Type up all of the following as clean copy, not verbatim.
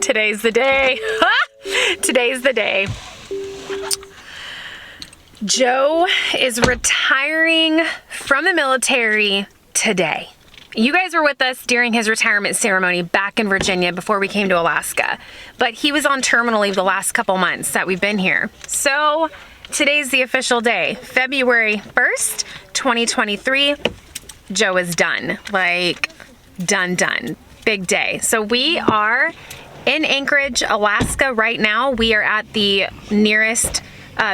Today's the day. Today's the day. Joe is retiring from the military today. You guys were with us during his retirement ceremony back in Virginia before we came to Alaska, but he was on terminal leave the last couple months that we've been here. So today's the official day, February 1st, 2023. Joe is done, like done. Big day. So we are in Anchorage, Alaska right now. We are at the nearest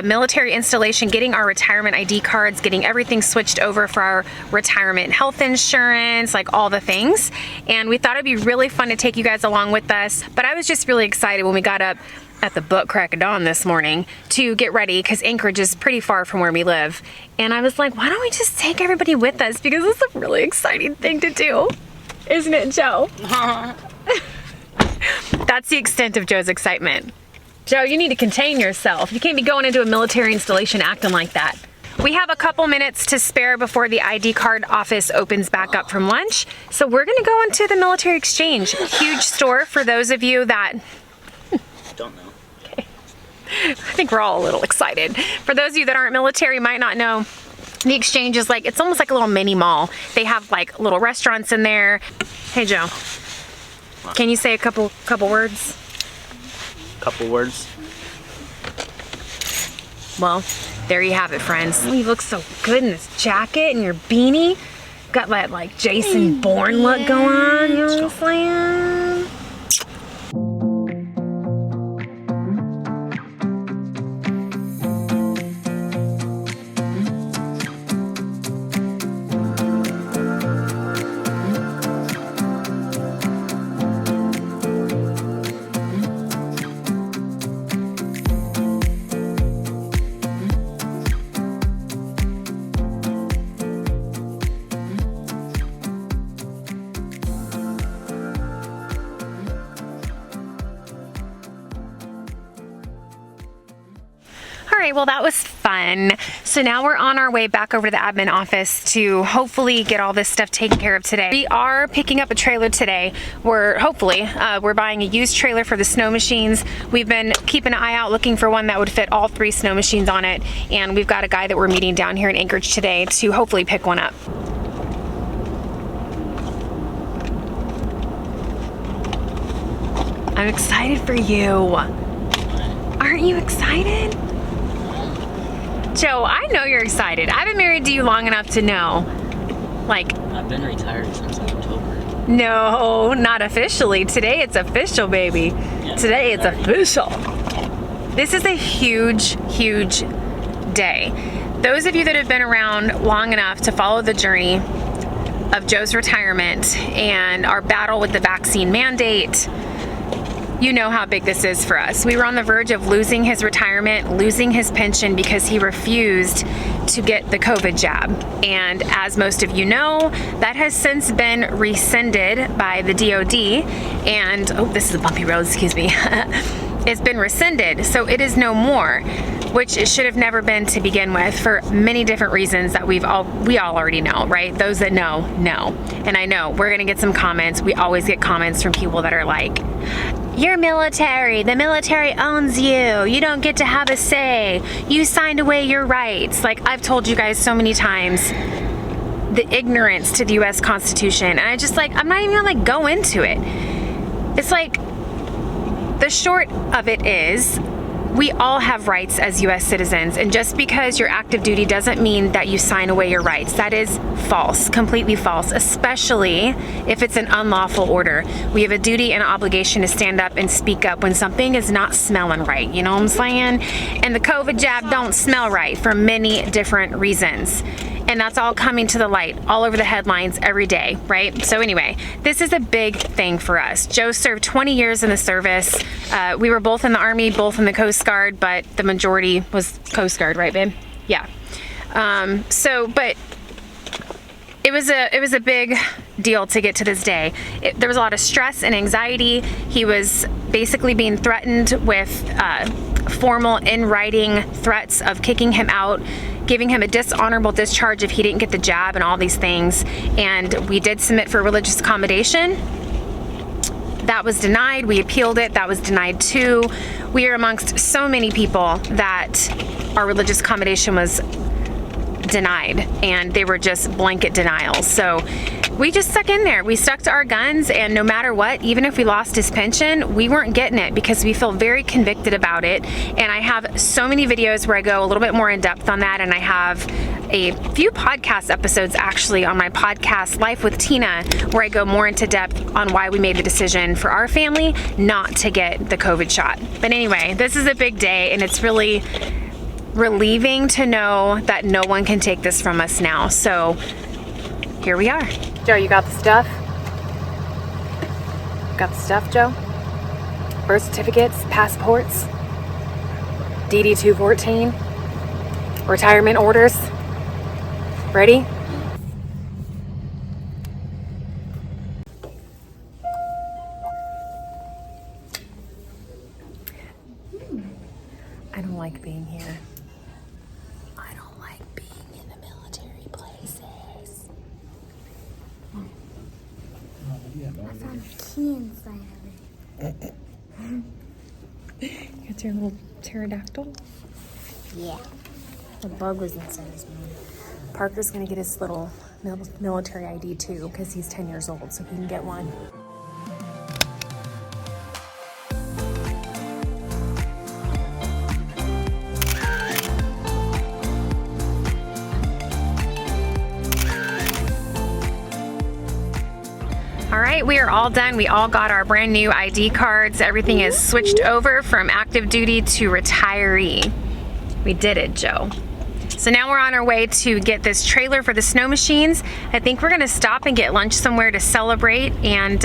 military installation, getting our retirement ID cards, getting everything switched over for our retirement health insurance, like all the things. And we thought it'd be really fun to take you guys along with us. But I was just really excited when we got up at the butt crack of dawn this morning to get ready, because Anchorage is pretty far from where we live. And I was like, why don't we just take everybody with us? Because it's a really exciting thing to do. Isn't it, Joe? That's the extent of Joe's excitement. Joe, you need to contain yourself. You can't be going into a military installation acting like that. We have a couple minutes to spare before the ID card office opens back up from lunch. So we're gonna go into the military exchange. Huge store for those of you that don't know. Okay. I think we're all a little excited. For those of you that aren't military, might not know, the exchange is like, it's almost like a little mini mall. They have like little restaurants in there. Hey Joe, can you say a couple words? Couple words. Well, there you have it, friends. You look so good in this jacket and your beanie. Got that like Jason Bourne look going on, you know what I'm saying? All right, well, that was fun. So now we're on our way back over to the admin office to hopefully get all this stuff taken care of today. We are picking up a trailer today. We're buying a used trailer for the snow machines. We've been keeping an eye out looking for one that would fit all 3 snow machines on it. And we've got a guy that we're meeting down here in Anchorage today to hopefully pick one up. I'm excited for you. Aren't you excited? Joe, I know you're excited. I've been married to you long enough to know. Like, I've been retired since October. No, not officially. Today it's official, baby. Yeah, Today it's official. This is a huge day. Those of you that have been around long enough to follow the journey of Joe's retirement and our battle with the vaccine mandate, you know how big this is for us. We were on the verge of losing his retirement, losing his pension because he refused to get the COVID jab. And as most of you know, that has since been rescinded by the DOD. And, oh, this is a bumpy road, excuse me. It's been rescinded, so it is no more, which it should have never been to begin with for many different reasons that we all already know, right? Those that know. And I know we're gonna get some comments. We always get comments from people that are like, you're military, the military owns you, you don't get to have a say, you signed away your rights. Like I've told you guys so many times, the ignorance to the US Constitution, and I just like, I'm not even gonna like go into it. It's like, the short of it is, we all have rights as US citizens, and just because you're active duty doesn't mean that you sign away your rights. That is false, completely false, especially if it's an unlawful order. We have a duty and an obligation to stand up and speak up when something is not smelling right, you know what I'm saying? And the COVID jab don't smell right for many different reasons. And that's all coming to the light all over the headlines every day, right? So anyway, this is a big thing for us. Joe served 20 years in the service. We were both in the Army, both in the Coast Guard, but the majority was Coast Guard, right, babe? Yeah. But it was a big deal to get to this day. There was a lot of stress and anxiety. He was basically being threatened with formal in writing threats of kicking him out, giving him a dishonorable discharge if he didn't get the jab and all these things. And we did submit for religious accommodation. That was denied. We appealed it. That was denied too. We are amongst so many people that our religious accommodation was denied, and they were just blanket denials. So we just stuck in there. We stuck to our guns, and no matter what, even if we lost his pension, we weren't getting it because we feel very convicted about it. And I have so many videos where I go a little bit more in depth on that, and I have a few podcast episodes actually on my podcast Life with Tina where I go more into depth on why we made the decision for our family not to get the COVID shot. But anyway, this is a big day, and it's really relieving to know that no one can take this from us now. So here we are. Joe, you got the stuff? Got the stuff, Joe? Birth certificates, passports, DD 214, retirement orders. Ready? I don't like being here. I don't like being in the military places. I found a key inside of it. It's your little pterodactyl. Yeah. The bug was inside his mouth. Parker's gonna get his little military ID too because he's 10 years old, so he can get one. All right, we are all done. We all got our brand new ID cards. Everything is switched over from active duty to retiree. We did it, Joe. So now we're on our way to get this trailer for the snow machines. I think we're gonna stop and get lunch somewhere to celebrate, and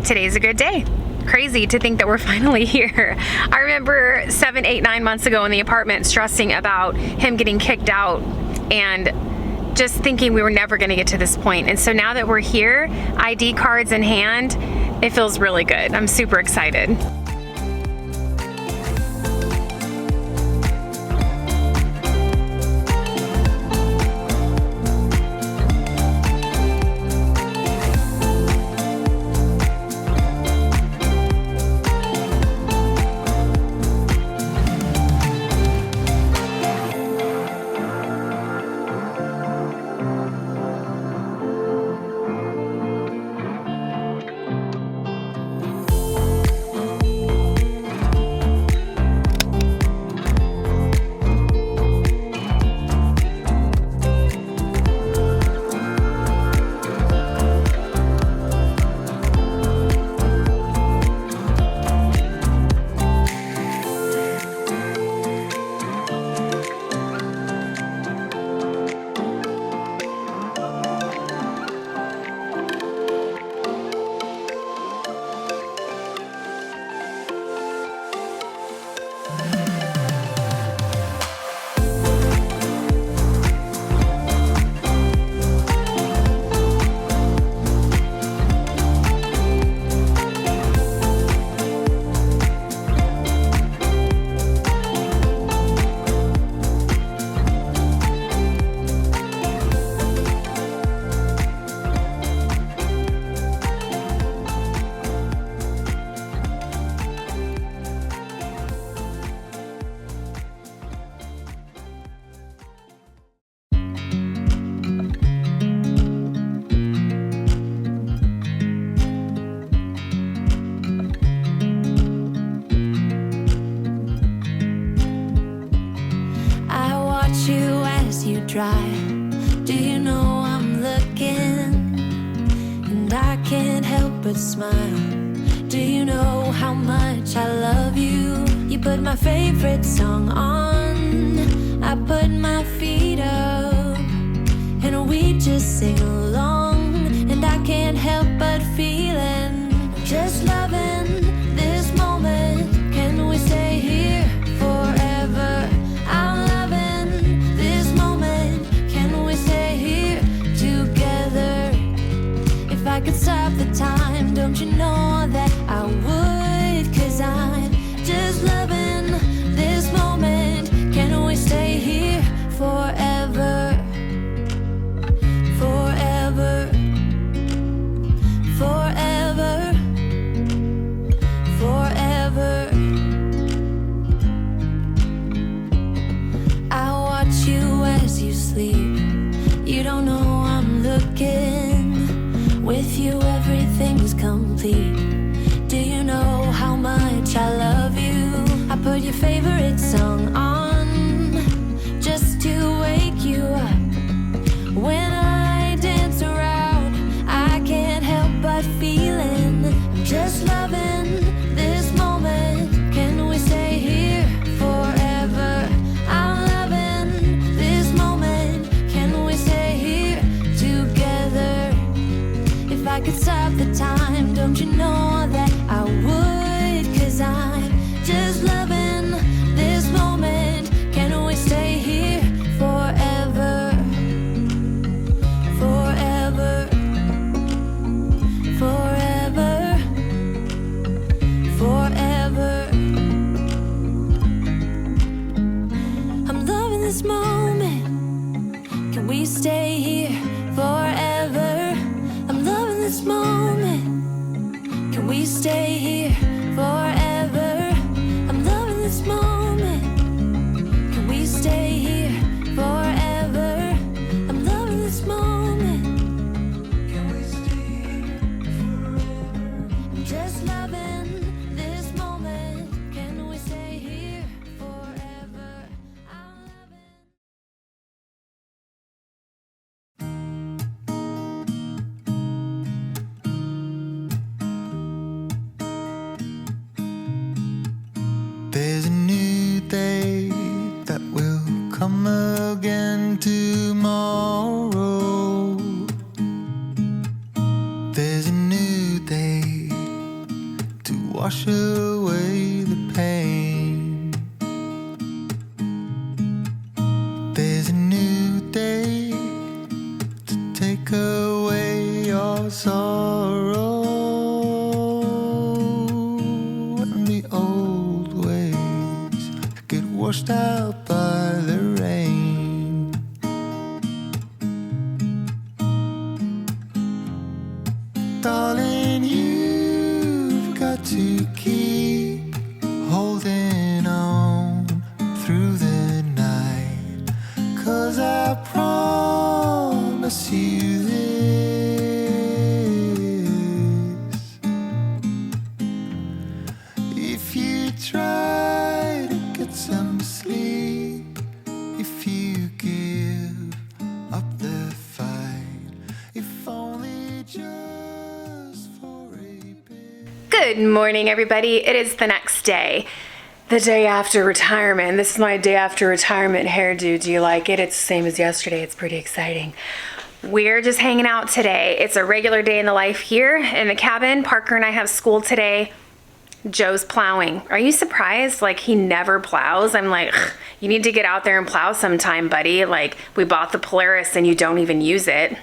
today's a good day. Crazy to think that we're finally here. I remember 7, 8, 9 months ago in the apartment stressing about him getting kicked out and just thinking we were never gonna get to this point. And so now that we're here, ID cards in hand, it feels really good. I'm super excited. drive. Do you know I'm looking? And I can't help but smile. Do you know how much I love you? You put my favorite song on, I put my feet up, and we just sing along. And I can't help but feeling, just loving this moment. Can we stay here forever? I'm loving this moment. Can we stay here together? If I could stop the time, don't you know that I would? 'Cause I'm just loving this moment. Can we stay here forever? Forever. could stop the time, don't you know that I would? 'Cause I'm just loving this moment. Can we stay here forever? Forever. Forever. Forever. I'm loving this moment. Can we stay here forever? I'm loving this moment. Can we stay here forever? I'm loving this moment. Can we stay here forever? I'm loving this moment. Can we stay here forever? I'm just loving this moment. Can we stay here forever? I'm loving. There's a new day that will come again tomorrow. There's a new day to wash away the pain. There's a new day to take away your sorrow. And the old ways get washed out by the rain. Darling, you've got to keep holding on through the night, 'cause I promise you this: if you try to get some sleep, if you give up the fight, if only just for a bit. Good morning, everybody. It is the next day, the day after retirement. This is my day after retirement hairdo. Do you like it? It's the same as yesterday. It's pretty exciting. We're just hanging out today. It's a regular day in the life here in the cabin. Parker and I have school today. Joe's plowing. Are you surprised? Like, he never plows. I'm like, "Ugh, you need to get out there and plow sometime, buddy. Like, we bought the Polaris and you don't even use it."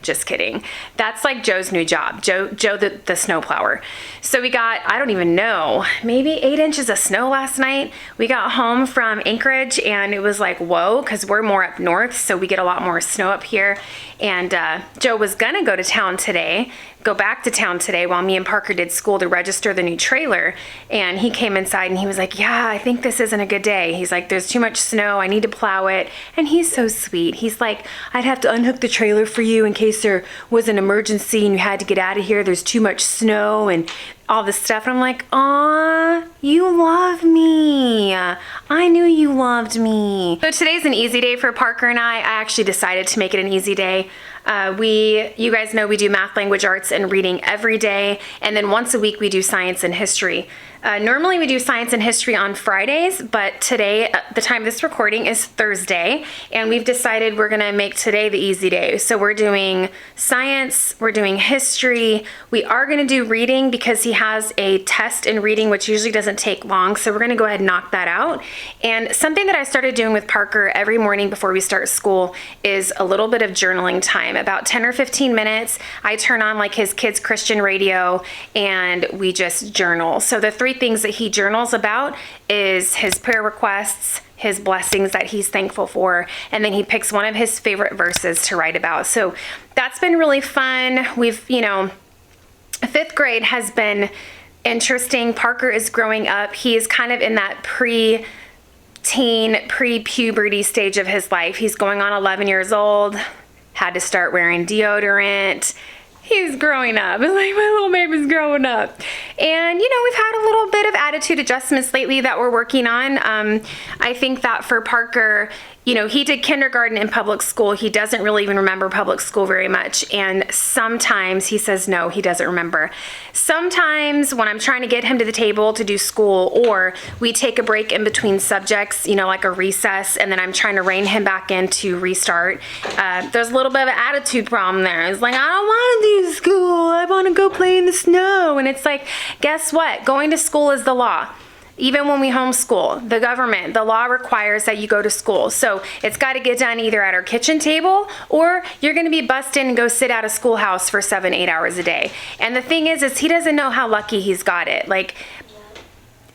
Just kidding. That's like Joe's new job. Joe the snow plower. So we got, I don't even know, maybe 8 inches of snow last night. We got home from Anchorage and it was like, whoa, because we're more up north, so we get a lot more snow up here. And Joe was gonna go back to town today while me and Parker did school to register the new trailer. And he came inside and he was like, yeah, I think this isn't a good day. He's like, there's too much snow. I need to plow it. And he's so sweet. He's like, I'd have to unhook the trailer for you in case there was an emergency and you had to get out of here. There's too much snow and all this stuff. And I'm like, aw, you love me. I knew you loved me. So today's an easy day for Parker and I. I actually decided to make it an easy day. You guys know we do math, language arts, and reading every day. And then once a week we do science and history. Normally we do science and history on Fridays, but today, the time of this recording is Thursday, and we've decided we're gonna make today the easy day. So we're doing science, we're doing history, we are gonna do reading because he has a test in reading, which usually doesn't take long, so we're gonna go ahead and knock that out. And something that I started doing with Parker every morning before we start school is a little bit of journaling time. About 10 or 15 minutes, I turn on like his kids' Christian radio and we just journal. So the 3 things that he journals about is his prayer requests, his blessings that he's thankful for, and then he picks one of his favorite verses to write about. So that's been really fun. We've, 5th grade has been interesting. Parker is growing up. He is kind of in that pre-teen, pre-puberty stage of his life. He's going on 11 years old, had to start wearing deodorant. He's growing up. It's like my little baby's growing up. And, we've had a little bit of attitude adjustments lately that we're working on. I think that for Parker, you know, he did kindergarten in public school. He doesn't really even remember public school very much. And sometimes he says no, he doesn't remember. Sometimes when I'm trying to get him to the table to do school, or we take a break in between subjects, you know, like a recess, and then I'm trying to rein him back in to restart, there's a little bit of an attitude problem there. It's like, I don't want to do school. I want to go play in the snow. And it's like, guess what? Going to school is the law. Even when we homeschool, the government, the law requires that you go to school. So it's got to get done either at our kitchen table, or you're going to be bussed in and go sit at a schoolhouse for 7-8 hours a day. And the thing is he doesn't know how lucky he's got it. Like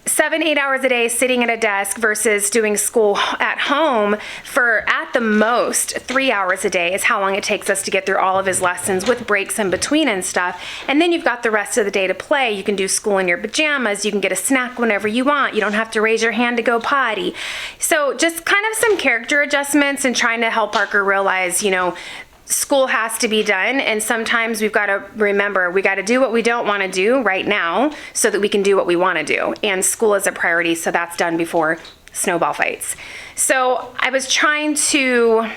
7-8 hours a day sitting at a desk versus doing school at home for at the most 3 hours a day is how long it takes us to get through all of his lessons with breaks in between and stuff. And then you've got the rest of the day to play. You can do school in your pajamas. You can get a snack whenever you want. You don't have to raise your hand to go potty. So just kind of some character adjustments and trying to help Parker realize, you know, school has to be done, and sometimes we've got to remember we got to do what we don't want to do right now so that we can do what we want to do, and school is a priority, so that's done before snowball fights. So I was trying to,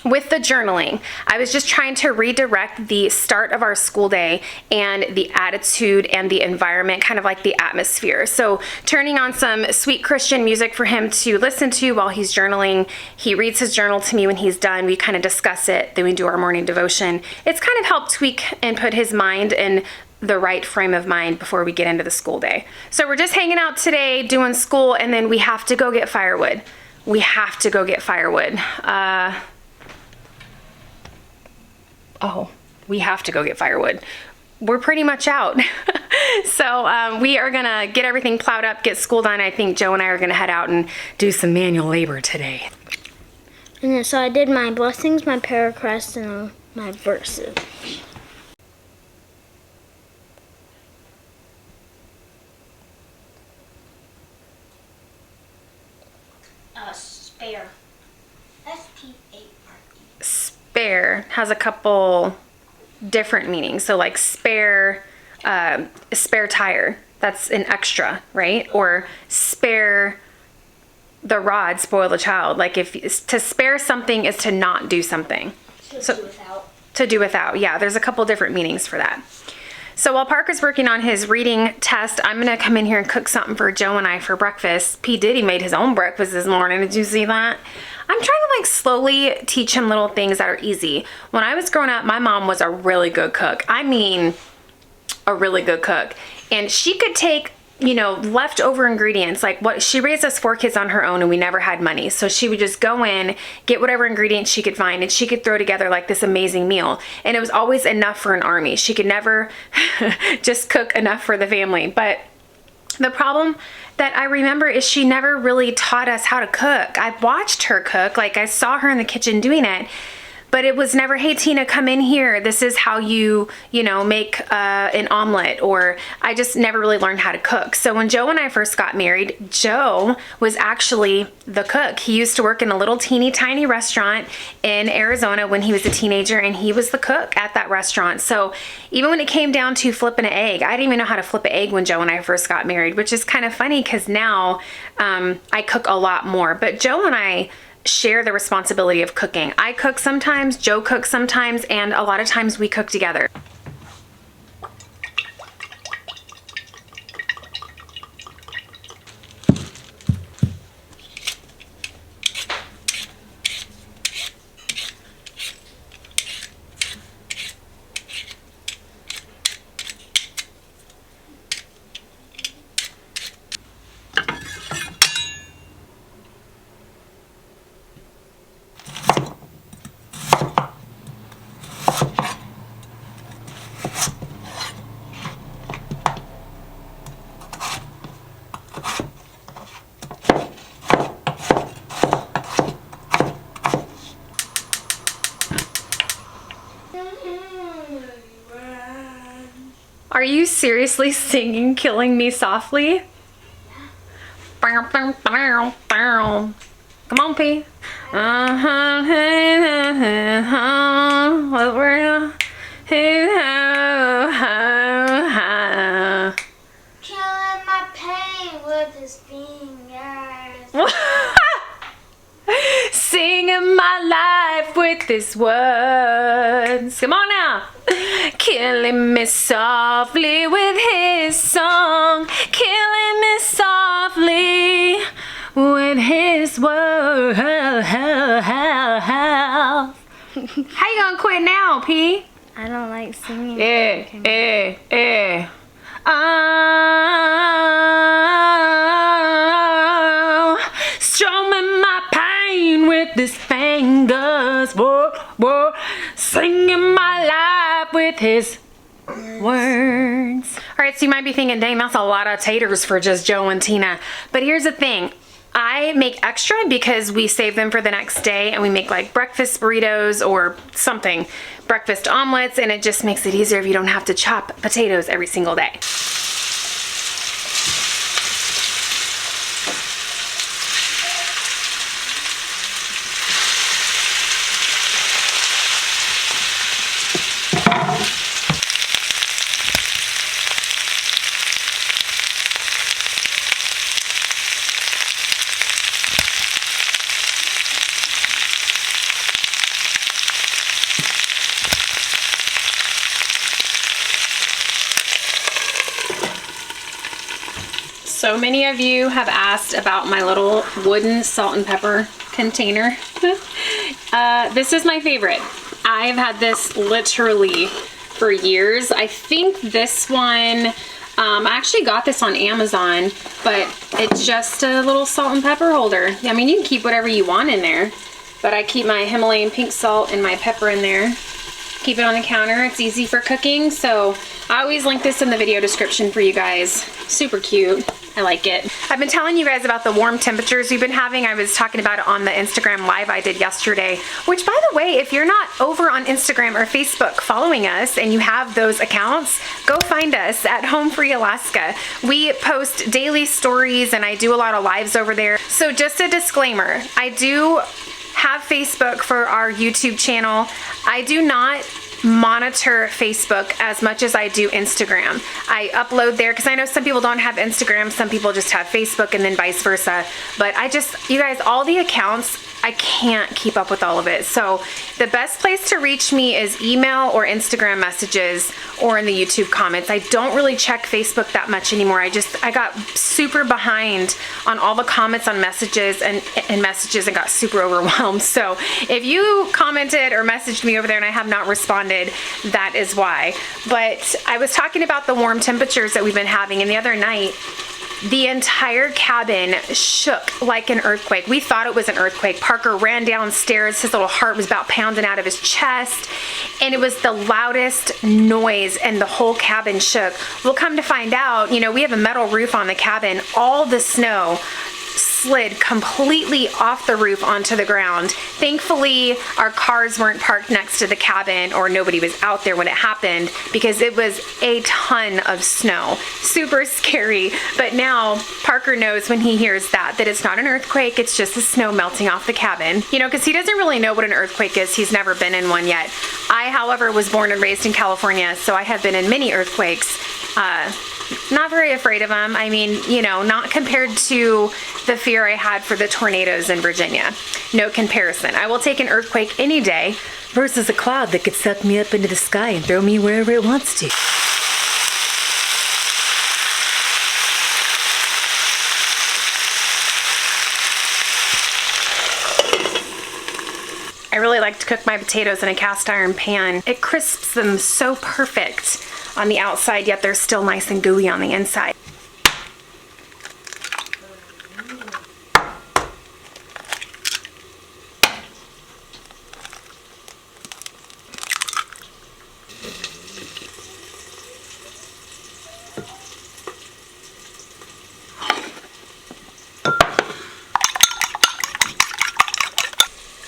with the journaling, I was just trying to redirect the start of our school day and the attitude and the environment, kind of like the atmosphere. So turning on some sweet Christian music for him to listen to while he's journaling. He reads his journal to me when he's done. We kind of discuss it. Then we do our morning devotion. It's kind of helped tweak and put his mind in the right frame of mind before we get into the school day. So we're just hanging out today, doing school, and then we have to go get firewood. We have to go get firewood. We have to go get firewood. We're pretty much out. So we are gonna get everything plowed up, get school done. I think Joe and I are gonna head out and do some manual labor today. And then, so I did my blessings, my paracrest, and my verses. Spare. S-P-A-R-E. Spare has a couple different meanings. So like spare, spare tire, that's an extra, right? Or spare the rod, spoil the child. Like if to spare something is to not do something. So do without. To do without, yeah. There's a couple different meanings for that. So while Parker's working on his reading test, I'm gonna come in here and cook something for Joe and I for breakfast. P. Diddy made his own breakfast this morning. Did you see that? I'm trying to like slowly teach him little things that are easy. When I was growing up, my mom was a really good cook. I mean, a really good cook. And she could take, you know, leftover ingredients. Like what, she raised us 4 kids on her own and we never had money. So she would just go in, get whatever ingredients she could find, and she could throw together like this amazing meal. And it was always enough for an army. She could never just cook enough for the family. But the problem that I remember is she never really taught us how to cook. I watched her cook, like I saw her in the kitchen doing it, but it was never, hey Tina, come in here. This is how you know, make an omelet, or I just never really learned how to cook. So when Joe and I first got married, Joe was actually the cook. He used to work in a little teeny tiny restaurant in Arizona when he was a teenager, and he was the cook at that restaurant. So even when it came down to flipping an egg, I didn't even know how to flip an egg when Joe and I first got married, which is kind of funny because now I cook a lot more. But Joe and I share the responsibility of cooking. I cook sometimes, Joe cooks sometimes, and a lot of times we cook together. Are you seriously singing Killing Me Softly? Come on, P. Killing my pain with his fingers. with his words. Come on now. Killing me softly with his song. Killing me softly with his words. How you gonna quit now, P? I don't like singing. Oh, strumming my pain with his fingers. Whoa, whoa, singing my life with his words. All right, so you might be thinking, dang, that's a lot of taters for just Joe and Tina. But here's the thing. I make extra because we save them for the next day, and we make like breakfast burritos or something, breakfast omelets, and it just makes it easier if you don't have to chop potatoes every single day. So many of you have asked about my little wooden salt and pepper container. This is my favorite. I've had this literally for years. I think this one, I actually got this on Amazon, but it's just a little salt and pepper holder. I mean, you can keep whatever you want in there, but I keep my Himalayan pink salt and my pepper in there. Keep it on the counter. It's easy for cooking, so I always link this in the video description for you guys. Super cute. I like it. I've been telling you guys about the warm temperatures we've been having. I was talking about it on the Instagram live I did yesterday, which by the way, if you're not over on Instagram or Facebook following us and you have those accounts, go find us at Home Free Alaska. We post daily stories and I do a lot of lives over there. So just a disclaimer, I do have Facebook for our YouTube channel. I do not monitor Facebook as much as I do Instagram. I upload there because I know some people don't have Instagram, some people just have Facebook, and then vice versa. But you guys, all the accounts, I can't keep up with all of it. So the best place to reach me is email or Instagram messages or in the YouTube comments. I don't really check Facebook that much anymore. I got super behind on all the comments on messages and messages and got super overwhelmed. So if you commented or messaged me over there and I have not responded, that is why. But I was talking about the warm temperatures that we've been having, and the other night, the entire cabin shook like an earthquake. We thought it was an earthquake. Parker ran downstairs. His little heart was about pounding out of his chest. And it was the loudest noise, and the whole cabin shook. We'll come to find out, we have a metal roof on the cabin. All the snow slid completely off the roof onto the ground. Thankfully, our cars weren't parked next to the cabin, or nobody was out there when it happened, because it was a ton of snow. Super scary. But now Parker knows when he hears that it's not an earthquake, it's just the snow melting off the cabin. Because he doesn't really know what an earthquake is. He's never been in one yet. I, however, was born and raised in California, so I have been in many earthquakes. Not very afraid of them. I mean, not compared to the fear I had for the tornadoes in Virginia. No comparison. I will take an earthquake any day versus a cloud that could suck me up into the sky and throw me wherever it wants to. I really like to cook my potatoes in a cast iron pan. It crisps them so perfect on the outside, yet they're still nice and gooey on the inside.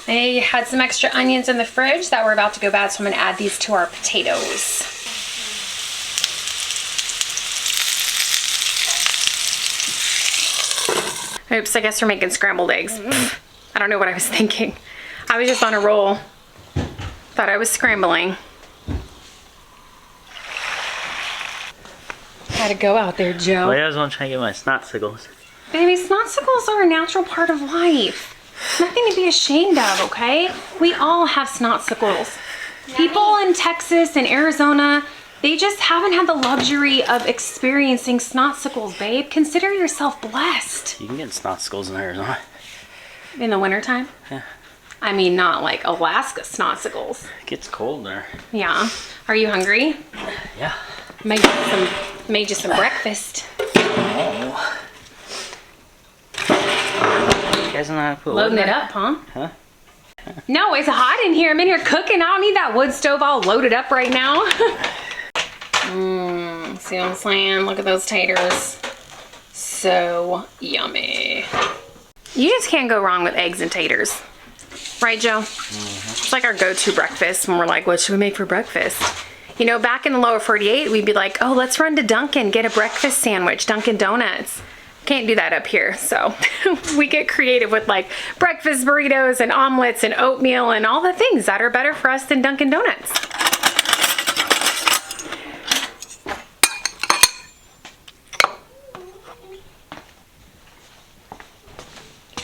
I had some extra onions in the fridge that were about to go bad, so I'm gonna add these to our potatoes. Oops, I guess we're making scrambled eggs. I don't know what I was thinking. I was just on a roll. Thought I was scrambling. Had to go out there, Joe. Well, I was trying to get my snotsickles. Baby, snotsickles are a natural part of life. Nothing to be ashamed of, okay? We all have snotsicles. People in Texas and Arizona, they just haven't had the luxury of experiencing snotsicles, babe. Consider yourself blessed. You can get snotsicles in Arizona. In the wintertime? Yeah. I mean, not like Alaska snotsicles. It gets cold there. Yeah. Are you hungry? Yeah. Made you some breakfast. Oh. You guys know how to put Loading wood it back? up, huh? Huh? No, it's hot in here. I'm in here cooking. I don't need that wood stove all loaded up right now. See what I'm saying? Look at those taters. So yummy. You just can't go wrong with eggs and taters. Right, Joe? It's like our go-to breakfast when we're like, what should we make for breakfast? You know, back in the lower 48, we'd be like, oh, let's run to Dunkin', get a breakfast sandwich, Dunkin' Donuts. Can't do that up here, so we get creative with like breakfast burritos and omelets and oatmeal and all the things that are better for us than Dunkin' Donuts.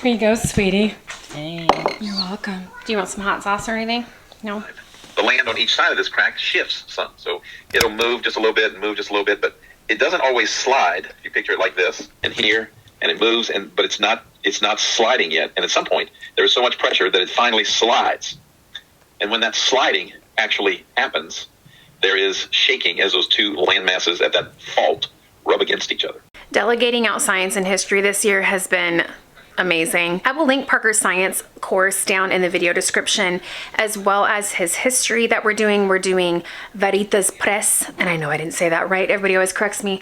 Here you go, sweetie. Thanks. You're welcome. Do you want some hot sauce or anything? No? The land on each side of this crack shifts some. So it'll move just a little bit and move just a little bit, but it doesn't always slide. If you picture it like this and here, and it moves, but it's not sliding yet. And at some point, there is so much pressure that it finally slides. And when that sliding actually happens, there is shaking as those two land masses at that fault rub against each other. Delegating out science and history this year has been amazing. I will link Parker's science course down in the video description, as well as his history that we're doing. We're doing Veritas Press, and I know I didn't say that right. Everybody always corrects me.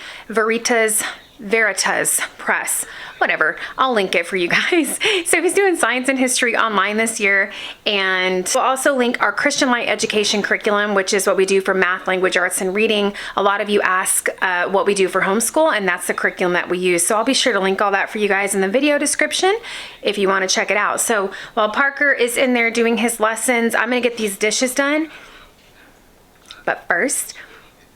Veritas Press, whatever. I'll link it for you guys. So he's doing science and history online this year, and we'll also link our Christian Light Education curriculum, which is what we do for math, language arts, and reading. A lot of you ask what we do for homeschool, and that's the curriculum that we use. So I'll be sure to link all that for you guys in the video description if you want to check it out. So while Parker is in there doing his lessons, I'm gonna get these dishes done. But first,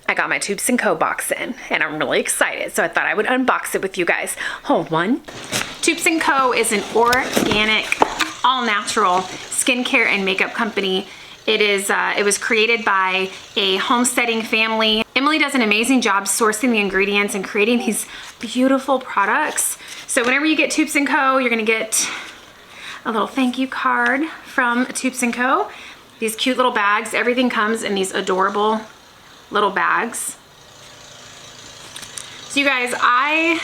I got my Toups Co box in, and I'm really excited, so I thought I would unbox it with you guys. Hold one. Toups Co is an organic, all-natural skincare and makeup company. It was created by a homesteading family. Emily does an amazing job sourcing the ingredients and creating these beautiful products. So whenever you get Toups Co, you're gonna get a little thank you card from Toups Co. These cute little bags. Everything comes in these adorable little bags. So you guys, I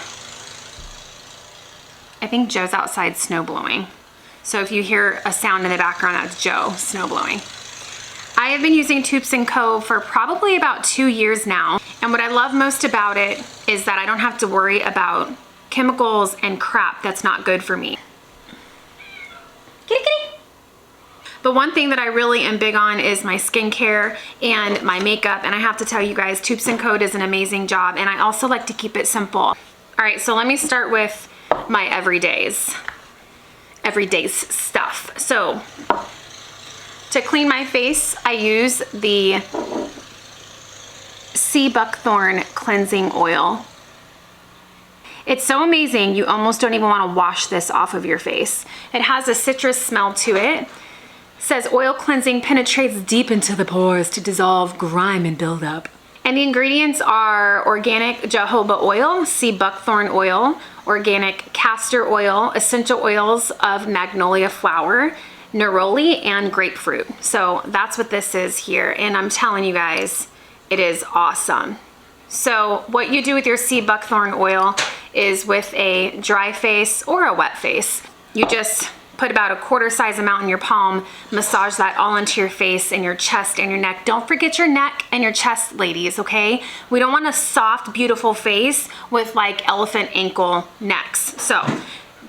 think Joe's outside snow blowing. So if you hear a sound in the background, that's Joe snow blowing. I have been using Toups Co for probably about 2 years now. And what I love most about it is that I don't have to worry about chemicals and crap that's not good for me. Kitty, kitty. But one thing that I really am big on is my skincare and my makeup. And I have to tell you guys, Toups Co does an amazing job. And I also like to keep it simple. All right, so let me start with my everydays stuff. So to clean my face, I use the sea buckthorn cleansing oil. It's so amazing, you almost don't even want to wash this off of your face. It has a citrus smell to it. Says oil cleansing penetrates deep into the pores to dissolve grime and buildup. And the ingredients are organic jojoba oil, sea buckthorn oil, organic castor oil, essential oils of magnolia flower, neroli, and grapefruit. So that's what this is here. And I'm telling you guys, it is awesome. So what you do with your sea buckthorn oil is with a dry face or a wet face, you just put about a quarter size amount in your palm, massage that all into your face and your chest and your neck. Don't forget your neck and your chest, ladies, okay? We don't want a soft, beautiful face with like elephant ankle necks. So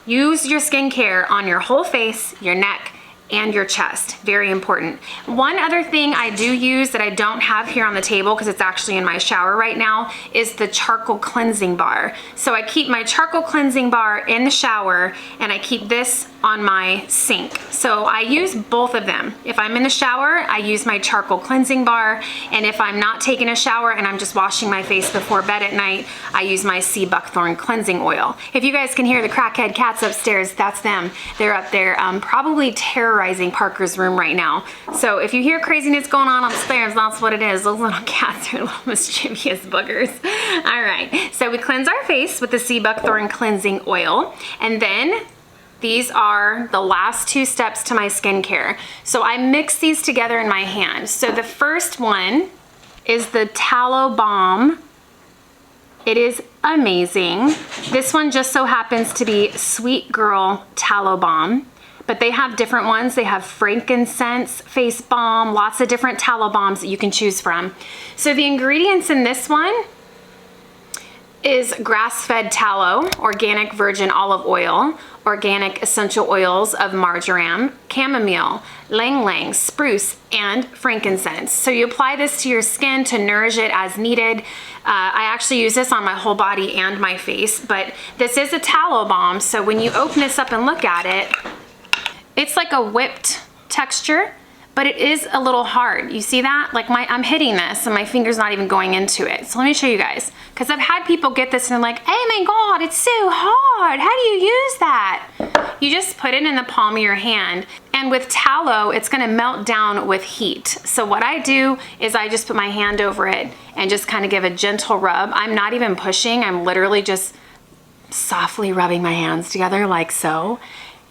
use your skincare on your whole face, your neck, and your chest. Very important. One other thing I do use that I don't have here on the table because it's actually in my shower right now is the charcoal cleansing bar. So I keep my charcoal cleansing bar in the shower and I keep this on my sink. So I use both of them. If I'm in the shower, I use my charcoal cleansing bar, and if I'm not taking a shower and I'm just washing my face before bed at night, I use my sea buckthorn cleansing oil. If you guys can hear the crackhead cats upstairs, that's them. They're up there probably terrorizing Parker's room right now. So if you hear craziness going on upstairs, that's what it is. Those little cats are little mischievous boogers. All right, so we cleanse our face with the sea buckthorn cleansing oil, and then these are the last 2 steps to my skincare. So I mix these together in my hand. So the first one is the tallow balm. It is amazing. This one just so happens to be Sweet Girl Tallow Balm, but they have different ones. They have frankincense face balm, lots of different tallow balms that you can choose from. So the ingredients in this one is grass-fed tallow, organic virgin olive oil, organic essential oils of marjoram, chamomile, lang lang, spruce, and frankincense. So you apply this to your skin to nourish it as needed. I actually use this on my whole body and my face, but this is a tallow balm, so when you open this up and look at it, it's like a whipped texture, but it is a little hard. You see that? Like I'm hitting this and my finger's not even going into it. So let me show you guys, because I've had people get this and they're like, oh my God, it's so hard. How do you use that? You just put it in the palm of your hand, and with tallow, it's gonna melt down with heat. So what I do is I just put my hand over it and just kind of give a gentle rub. I'm not even pushing, I'm literally just softly rubbing my hands together like so.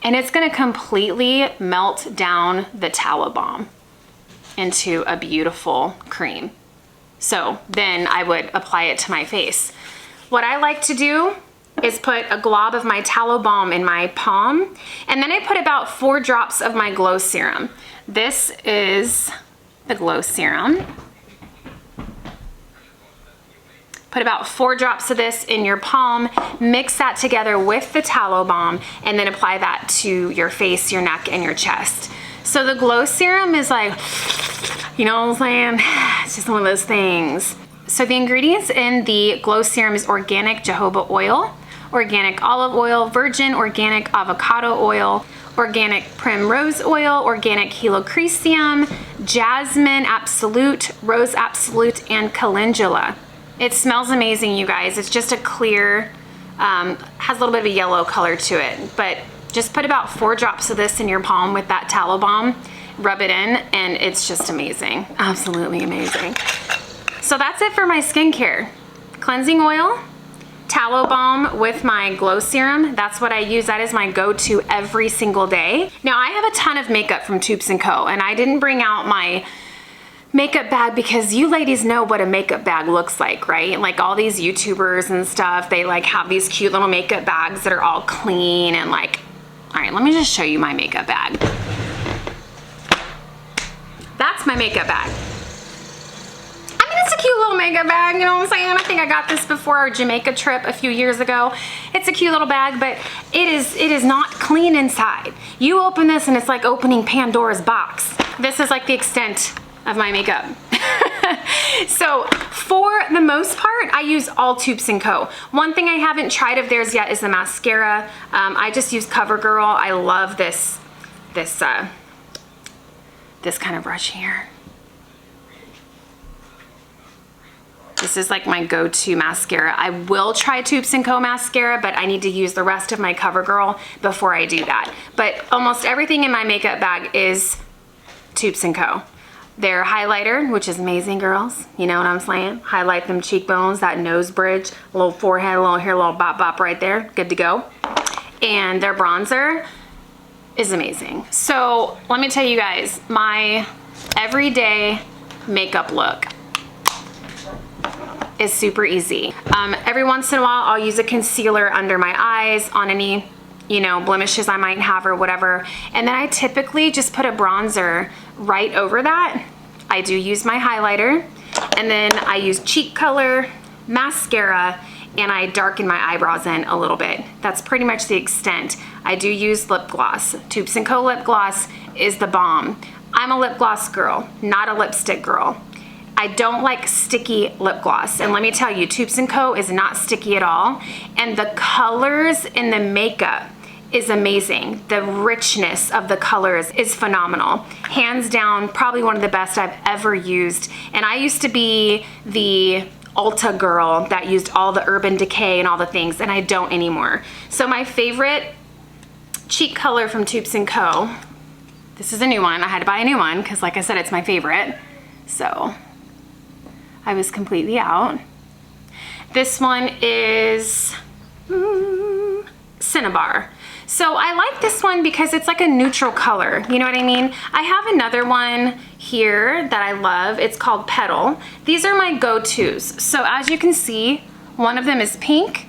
And it's gonna completely melt down the tallow balm into a beautiful cream. So then I would apply it to my face. What I like to do is put a glob of my tallow balm in my palm, and then I put about 4 drops of my glow serum. This is the glow serum. Put about 4 drops of this in your palm, mix that together with the tallow balm, and then apply that to your face, your neck, and your chest. So the glow serum is like, you know what I'm saying? It's just one of those things. So the ingredients in the glow serum is organic jojoba oil, organic olive oil, virgin organic avocado oil, organic primrose oil, organic helichrysum, jasmine absolute, rose absolute, and calendula. It smells amazing, you guys. It's just a clear, has a little bit of a yellow color to it, but just put about 4 drops of this in your palm with that tallow balm, rub it in, and it's just amazing. Absolutely amazing. So that's it for my skincare. Cleansing oil, tallow balm with my glow serum. That's what I use. That is my go-to every single day. Now I have a ton of makeup from Toups Co, and I didn't bring out my makeup bag because you ladies know what a makeup bag looks like, right? Like all these YouTubers and stuff, they like have these cute little makeup bags that are all clean and like, all right, let me just show you my makeup bag. That's my makeup bag. I mean, it's a cute little makeup bag, you know what I'm saying? I think I got this before our Jamaica trip a few years ago. It's a cute little bag, but it is not clean inside. You open this and it's like opening Pandora's box. This is like the extent of my makeup. So for the most part, I use all Toups Co. One thing I haven't tried of theirs yet is the mascara. I just use CoverGirl. I love this kind of brush here. This is like my go-to mascara. I will try Toups Co mascara, but I need to use the rest of my CoverGirl before I do that. But almost everything in my makeup bag is Toups Co. Their highlighter, which is amazing, girls. You know what I'm saying? Highlight them cheekbones, that nose bridge, a little forehead, a little hair, a little bop bop right there. Good to go. And their bronzer is amazing. So let me tell you guys, my everyday makeup look is super easy. Every once in a while, I'll use a concealer under my eyes on any, you know, blemishes I might have or whatever. And then I typically just put a bronzer right over that. I do use my highlighter, and then I use cheek color, mascara, and I darken my eyebrows in a little bit. That's pretty much the extent. I do use lip gloss, Toups Co lip gloss, is the bomb. I'm a lip gloss girl, not a lipstick girl. I don't like sticky lip gloss. And let me tell you, Toups Co is not sticky at all. And the colors in the makeup is amazing. The richness of the colors is phenomenal. Hands down, probably one of the best I've ever used. And I used to be the Ulta girl that used all the Urban Decay and all the things, and I don't anymore. So my favorite cheek color from Toups Co, this is a new one. I had to buy a new one because, like I said, it's my favorite. So I was completely out. This one is Cinnabar. So I like this one because it's like a neutral color, you know what I mean? I have another one here that I love. It's called Petal. These are my go-tos. So as you can see, one of them is pink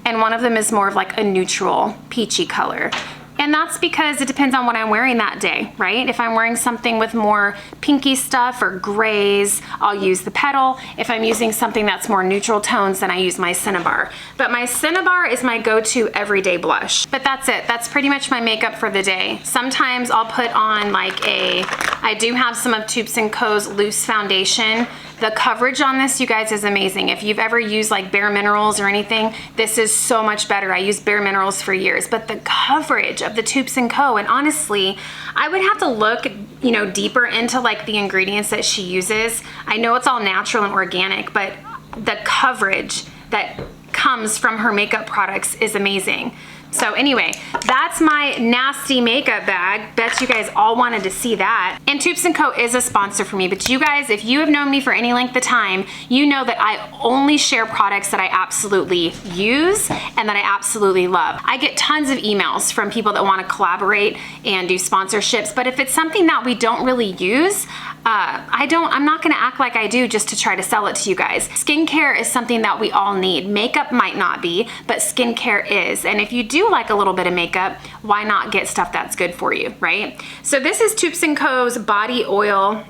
and one of them is more of like a neutral peachy color. And that's because it depends on what I'm wearing that day, right? If I'm wearing something with more pinky stuff or grays, I'll use the Petal. If I'm using something that's more neutral tones, then I use my Cinnabar. But my Cinnabar is my go-to everyday blush. But that's it. That's pretty much my makeup for the day. Sometimes I'll put on like I do have some of Toups Co's loose foundation. The coverage on this, you guys, is amazing. If you've ever used like Bare Minerals or anything, this is so much better. I used Bare Minerals for years, but the coverage of the Toups Co, and honestly, I would have to look, you know, deeper into like the ingredients that she uses. I know it's all natural and organic, but the coverage that comes from her makeup products is amazing. So anyway, that's my nasty makeup bag. Bet you guys all wanted to see that. And Toups Co is a sponsor for me, but you guys, if you have known me for any length of time, you know that I only share products that I absolutely use and that I absolutely love. I get tons of emails from people that want to collaborate and do sponsorships, but if it's something that we don't really use, I'm not gonna act like I do just to try to sell it to you guys. Skincare is something that we all need. Makeup might not be, but skincare is. And if you do like a little bit of makeup, why not get stuff that's good for you, right? So this is Toups Co's body oil.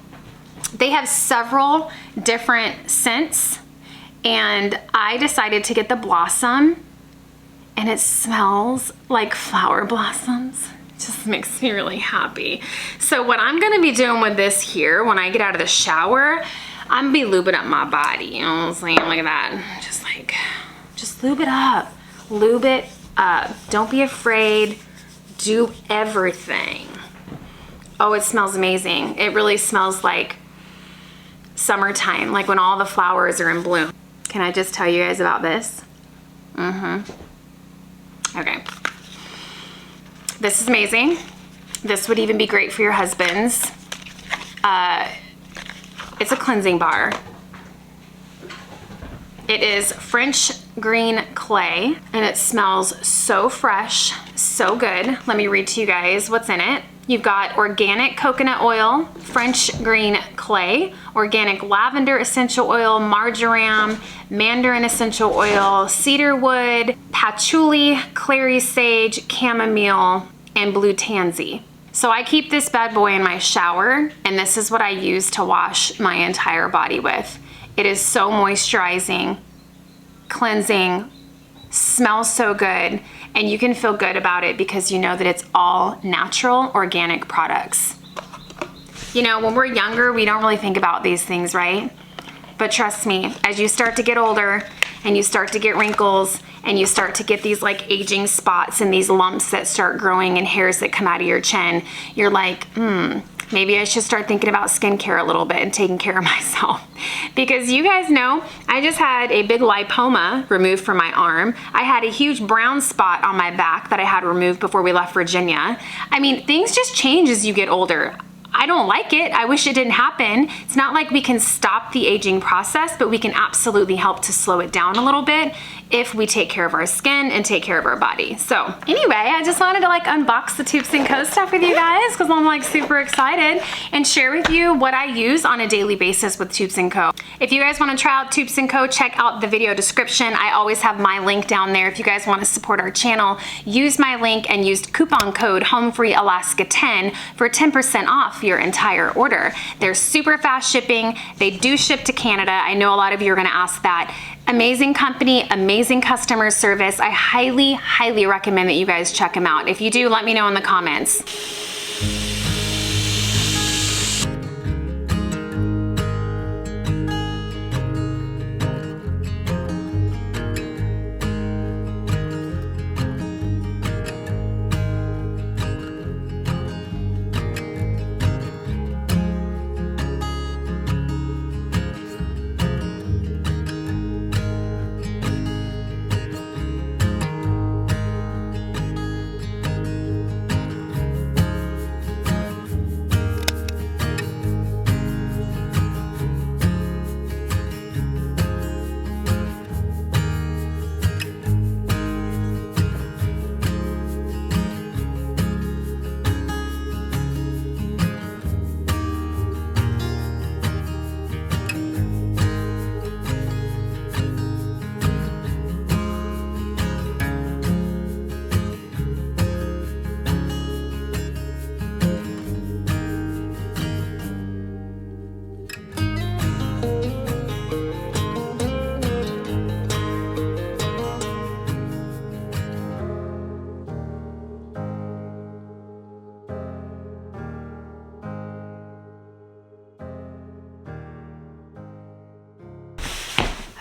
They have several different scents, and I decided to get the Blossom, and it smells like flower blossoms. Just makes me really happy. So what I'm gonna be doing with this here, when I get out of the shower, I'm gonna be lubing up my body. You know what I'm saying? Look at that. Just lube it up. Lube it up. Don't be afraid. Do everything. Oh, it smells amazing. It really smells like summertime, like when all the flowers are in bloom. Can I just tell you guys about this? Okay. This is amazing. This would even be great for your husbands. It's a cleansing bar. It is French green clay, and it smells so fresh, so good. Let me read to you guys what's in it. You've got organic coconut oil, French green clay, organic lavender essential oil, marjoram, mandarin essential oil, cedar wood, patchouli, clary sage, chamomile, and blue tansy. So I keep this bad boy in my shower, and this is what I use to wash my entire body with. It is so moisturizing, cleansing, smells so good, and you can feel good about it because you know that it's all natural, organic products. You know, when we're younger, we don't really think about these things, right? But trust me, as you start to get older and you start to get wrinkles and you start to get these like aging spots and these lumps that start growing and hairs that come out of your chin, you're like, maybe I should start thinking about skincare a little bit and taking care of myself. Because you guys know, I just had a big lipoma removed from my arm. I had a huge brown spot on my back that I had removed before we left Virginia. I mean, things just change as you get older. I don't like it. I wish it didn't happen. It's not like we can stop the aging process, but we can absolutely help to slow it down a little bit if we take care of our skin and take care of our body. So anyway, I just wanted to like unbox the Toups Co stuff with you guys because I'm like super excited and share with you what I use on a daily basis with Toups Co. If you guys want to try out Toups Co, check out the video description. I always have my link down there. If you guys want to support our channel, use my link and use coupon code HOMEFREEALASKA10 for 10% off your entire order. They're super fast shipping. They do ship to Canada. I know a lot of you are going to ask that. Amazing company, amazing customer service. I highly, highly recommend that you guys check them out. If you do, let me know in the comments.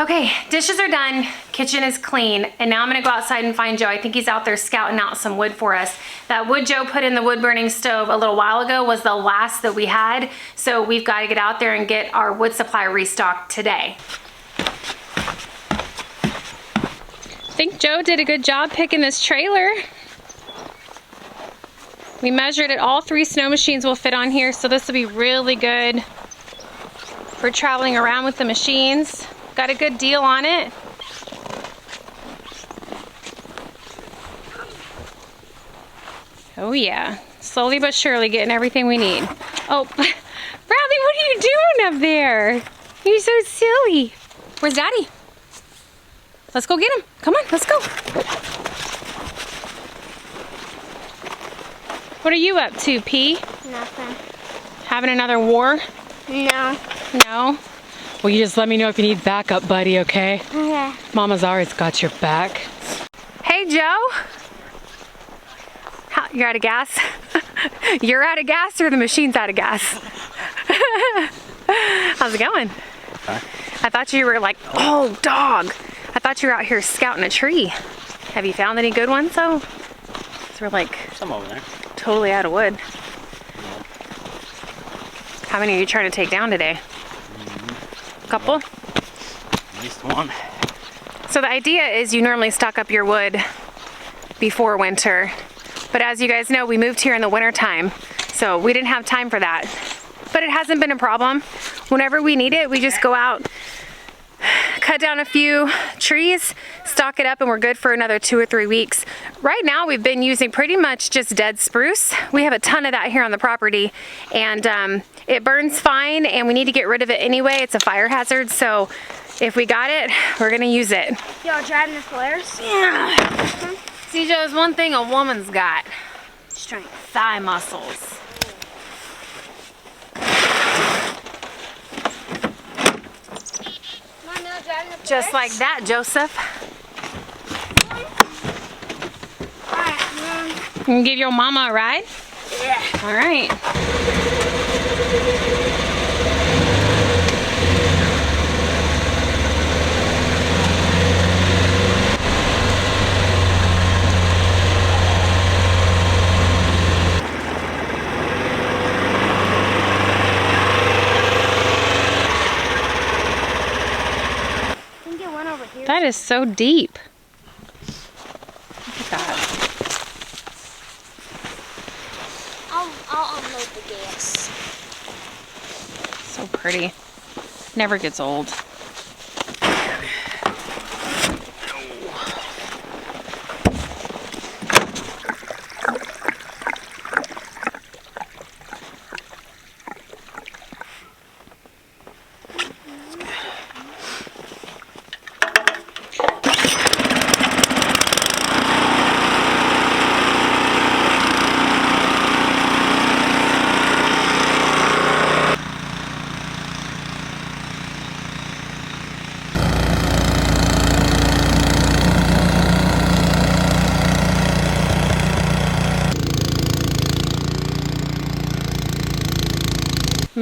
Okay, dishes are done, kitchen is clean, and now I'm gonna go outside and find Joe. I think he's out there scouting out some wood for us. That wood Joe put in the wood burning stove a little while ago was the last that we had, so we've got to get out there and get our wood supply restocked today. I think Joe did a good job picking this trailer. We measured it, all 3 snow machines will fit on here, so this will be really good for traveling around with the machines. Got a good deal on it. Oh yeah, slowly but surely getting everything we need. Oh, Bradley, what are you doing up there? You're so silly. Where's Daddy? Let's go get him. Come on, let's go. What are you up to, P? Nothing. Having another war? No. No? Well, you just let me know if you need backup, buddy, okay? Okay. Mama's always got your back. Hey, Joe. You're out of gas? You're out of gas or the machine's out of gas? How's it going? Huh? I thought you were like, oh, dog. I thought you were out here scouting a tree. Have you found any good ones, though? So we're like Some over there. totally out of wood. How many are you trying to take down today? Couple? At least one. So the idea is you normally stock up your wood before winter, but as you guys know, we moved here in the winter time, so we didn't have time for that. But it hasn't been a problem. Whenever we need it, we just go out, cut down a few trees, stock it up, and we're good for another 2 or 3 weeks. Right now, we've been using pretty much just dead spruce. We have a ton of that here on the property, and it burns fine, and we need to get rid of it anyway. It's a fire hazard, so if we got it, we're gonna use it. Y'all driving the flares? Yeah. See, Joe, there's one thing a woman's got. Strength. Thigh muscles. Mom, y'all driving the flares? Just like that, Joseph. Alright, Mom. You can give your mama a ride? Yeah. All right. I think it went over here. That is so deep. Look at that. I'll unload the gas. So pretty. Never gets old.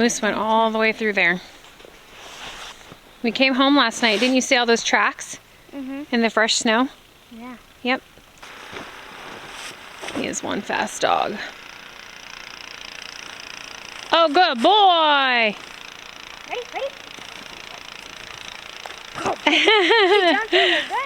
Moose went all the way through there. We came home last night. Didn't you see all those tracks in the fresh snow? Yeah. Yep. He is one fast dog. Oh, good boy! Ready? Ready? Go! He jumped over better.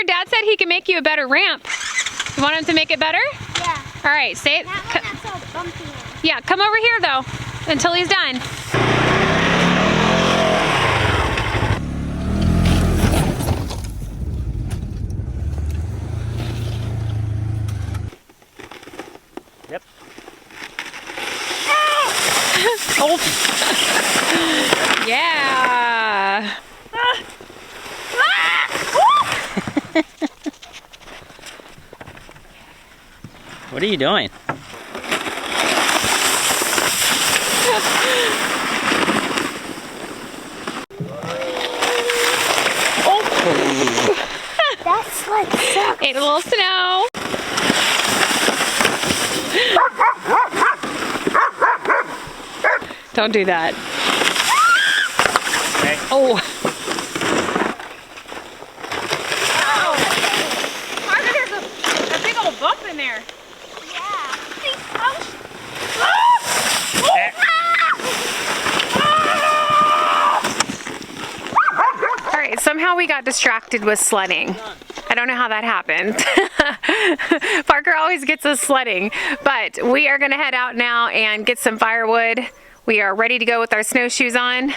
Dad said he can make you a better ramp. You want him to make it better? Yeah. All right, say it. That one that's all bumpy. Yeah, come over here though, until he's done. Yep. Oh. Yeah. What are you doing? That sled sucks. Ate a little snow. Don't do that. Okay. Oh. Margaret, there's a big old bump in there. Yeah. All right, somehow we got distracted with sledding. I don't know how that happened. Parker always gets us sledding, but we are gonna head out now and get some firewood. We are ready to go with our snowshoes on.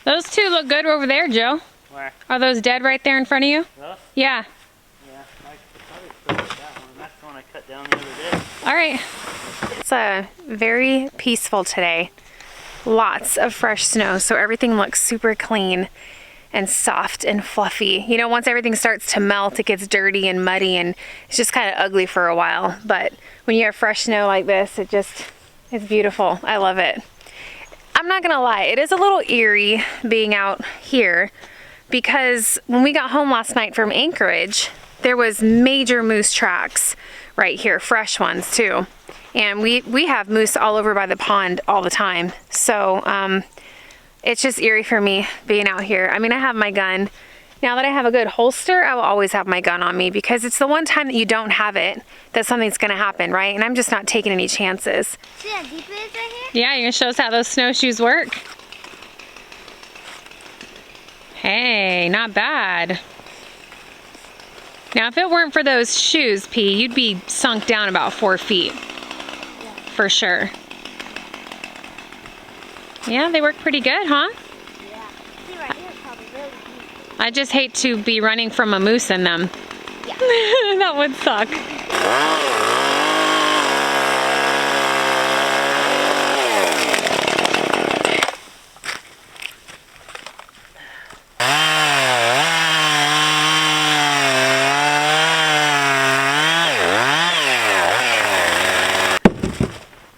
Those two look good over there, Joe. Where? Are those dead right there in front of you? Those? Yeah. Yeah, I could probably still get that one. That's the one I cut down the other day. All right. It's very peaceful today. Lots of fresh snow, so everything looks super clean and soft and fluffy. You know, once everything starts to melt, it gets dirty and muddy and it's just kind of ugly for a while. But when you have fresh snow like this, it's beautiful. I love it. I'm not gonna lie, it is a little eerie being out here because when we got home last night from Anchorage, there was major moose tracks right here, fresh ones too. And we have moose all over by the pond all the time. So it's just eerie for me being out here. I mean, I have my gun. Now that I have a good holster, I will always have my gun on me because it's the one time that you don't have it that something's gonna happen, right? And I'm just not taking any chances. See how deep it is right here? Yeah, you're gonna show us how those snowshoes work? Hey, not bad. Now, if it weren't for those shoes, P, you'd be sunk down about 4 feet. For sure. Yeah, they work pretty good, huh? Yeah. See right here is probably really deep. I just hate to be running from a moose in them. Yeah. That would suck.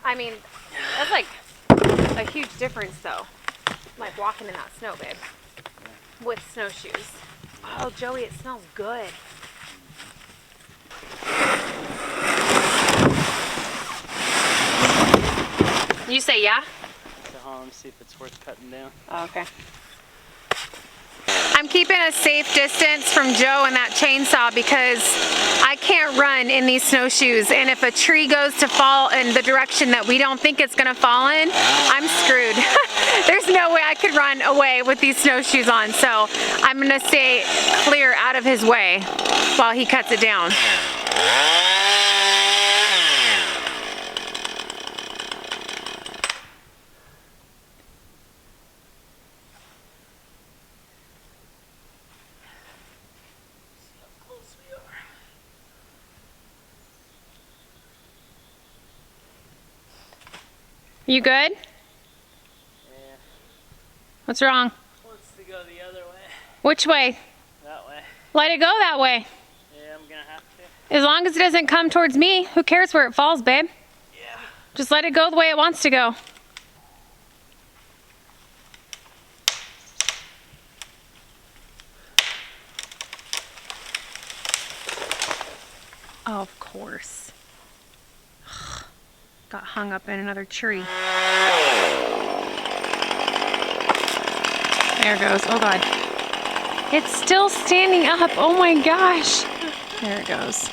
I mean, that's like a huge difference though. Like walking in that snow, babe. With snowshoes. Oh, Joey, it smells good. You say yeah? So hold on, let me see if it's worth cutting down. Oh, okay. I'm keeping a safe distance from Joe and that chainsaw because I can't run in these snowshoes, and if a tree goes to fall in the direction that we don't think it's gonna fall in, I'm screwed. There's no way I could run away with these snowshoes on, so I'm gonna stay clear out of his way while he cuts it down. You good? Yeah. What's wrong? Wants to go the other way. Which way? That way. Let it go that way. Yeah, I'm gonna have to. As long as it doesn't come towards me, who cares where it falls, babe? Yeah. Just let it go the way it wants to go. Oh, of course. Got hung up in another tree. There it goes. Oh God. It's still standing up. Oh my gosh. There it goes.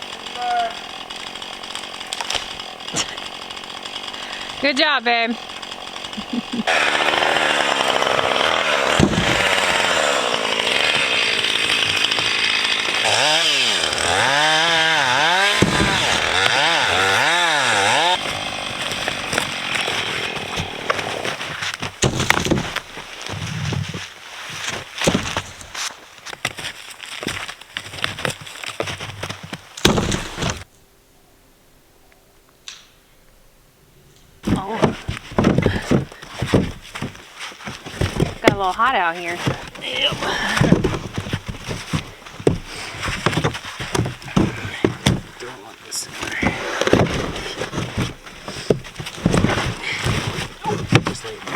Good job, babe. Got a little hot out here. Don't want this in there. Just let it go.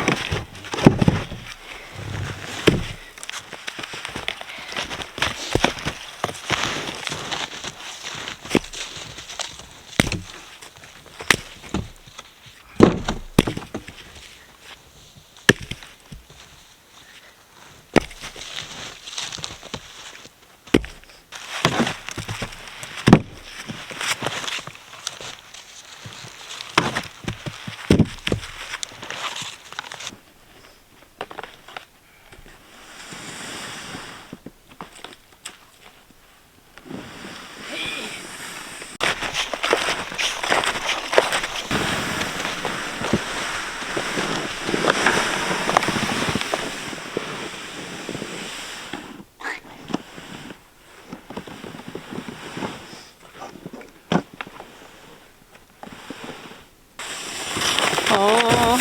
Oh.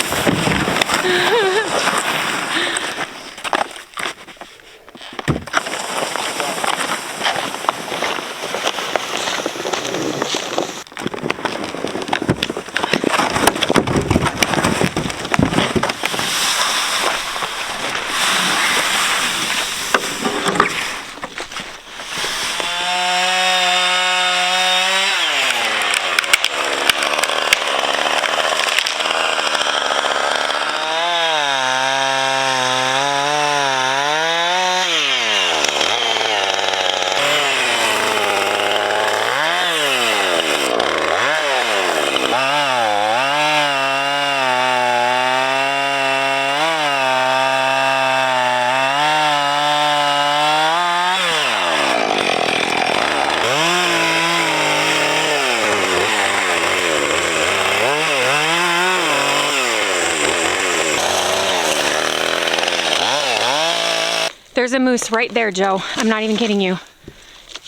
There's a moose right there, Joe. I'm not even kidding you.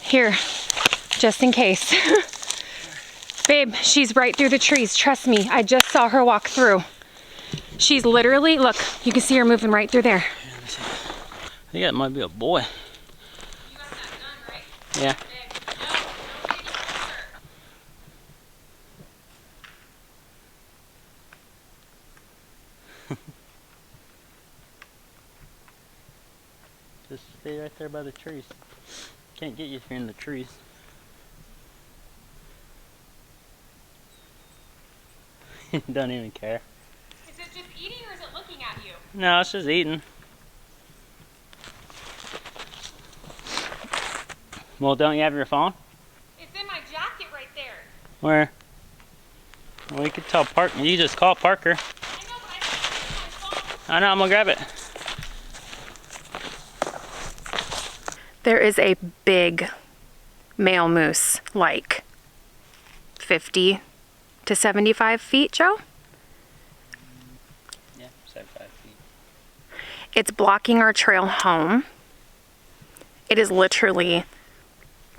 Here, just in case. Babe, she's right through the trees. Trust me, I just saw her walk through. She's literally, look, you can see her moving right through there. I think that might be a boy. You got that gun, right? Yeah. Just stay right there by the trees. Can't get you if you're in the trees. Don't even care. Is it just eating or is it looking at you? No, it's just eating. Well, don't you have your phone? It's in my jacket right there. Where? Well, you could tell Parker. You just call Parker. I know, but I can't see my phone. I know, I'm gonna grab it. There is a big male moose, like 50 to 75 feet, Joe. Yeah, 75 feet. It's blocking our trail home. It is literally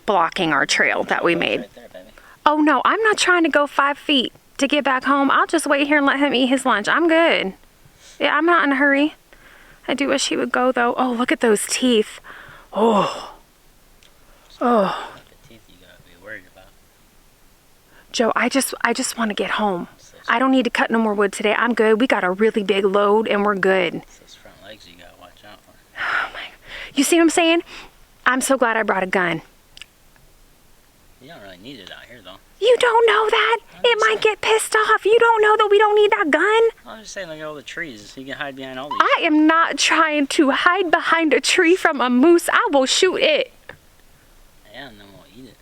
blocking our trail that we made. Right there, baby. Oh no, I'm not trying to go 5 feet to get back home. I'll just wait here and let him eat his lunch. I'm good. Yeah, I'm not in a hurry. I do wish he would go though. Oh, look at those teeth. Oh. Oh. The teeth you gotta be worried about. Joe, I just want to get home. I don't need to cut no more wood today. I'm good. We got a really big load and we're good. It's those front legs you gotta watch out for. Oh my. You see what I'm saying? I'm so glad I brought a gun. You don't really need it out here, though. You don't know that? It might get pissed off. You don't know that we don't need that gun? I'm just saying, look at all the trees. You can hide behind all these. I am not trying to hide behind a tree from a moose. I will shoot it. Yeah, and then we'll eat it.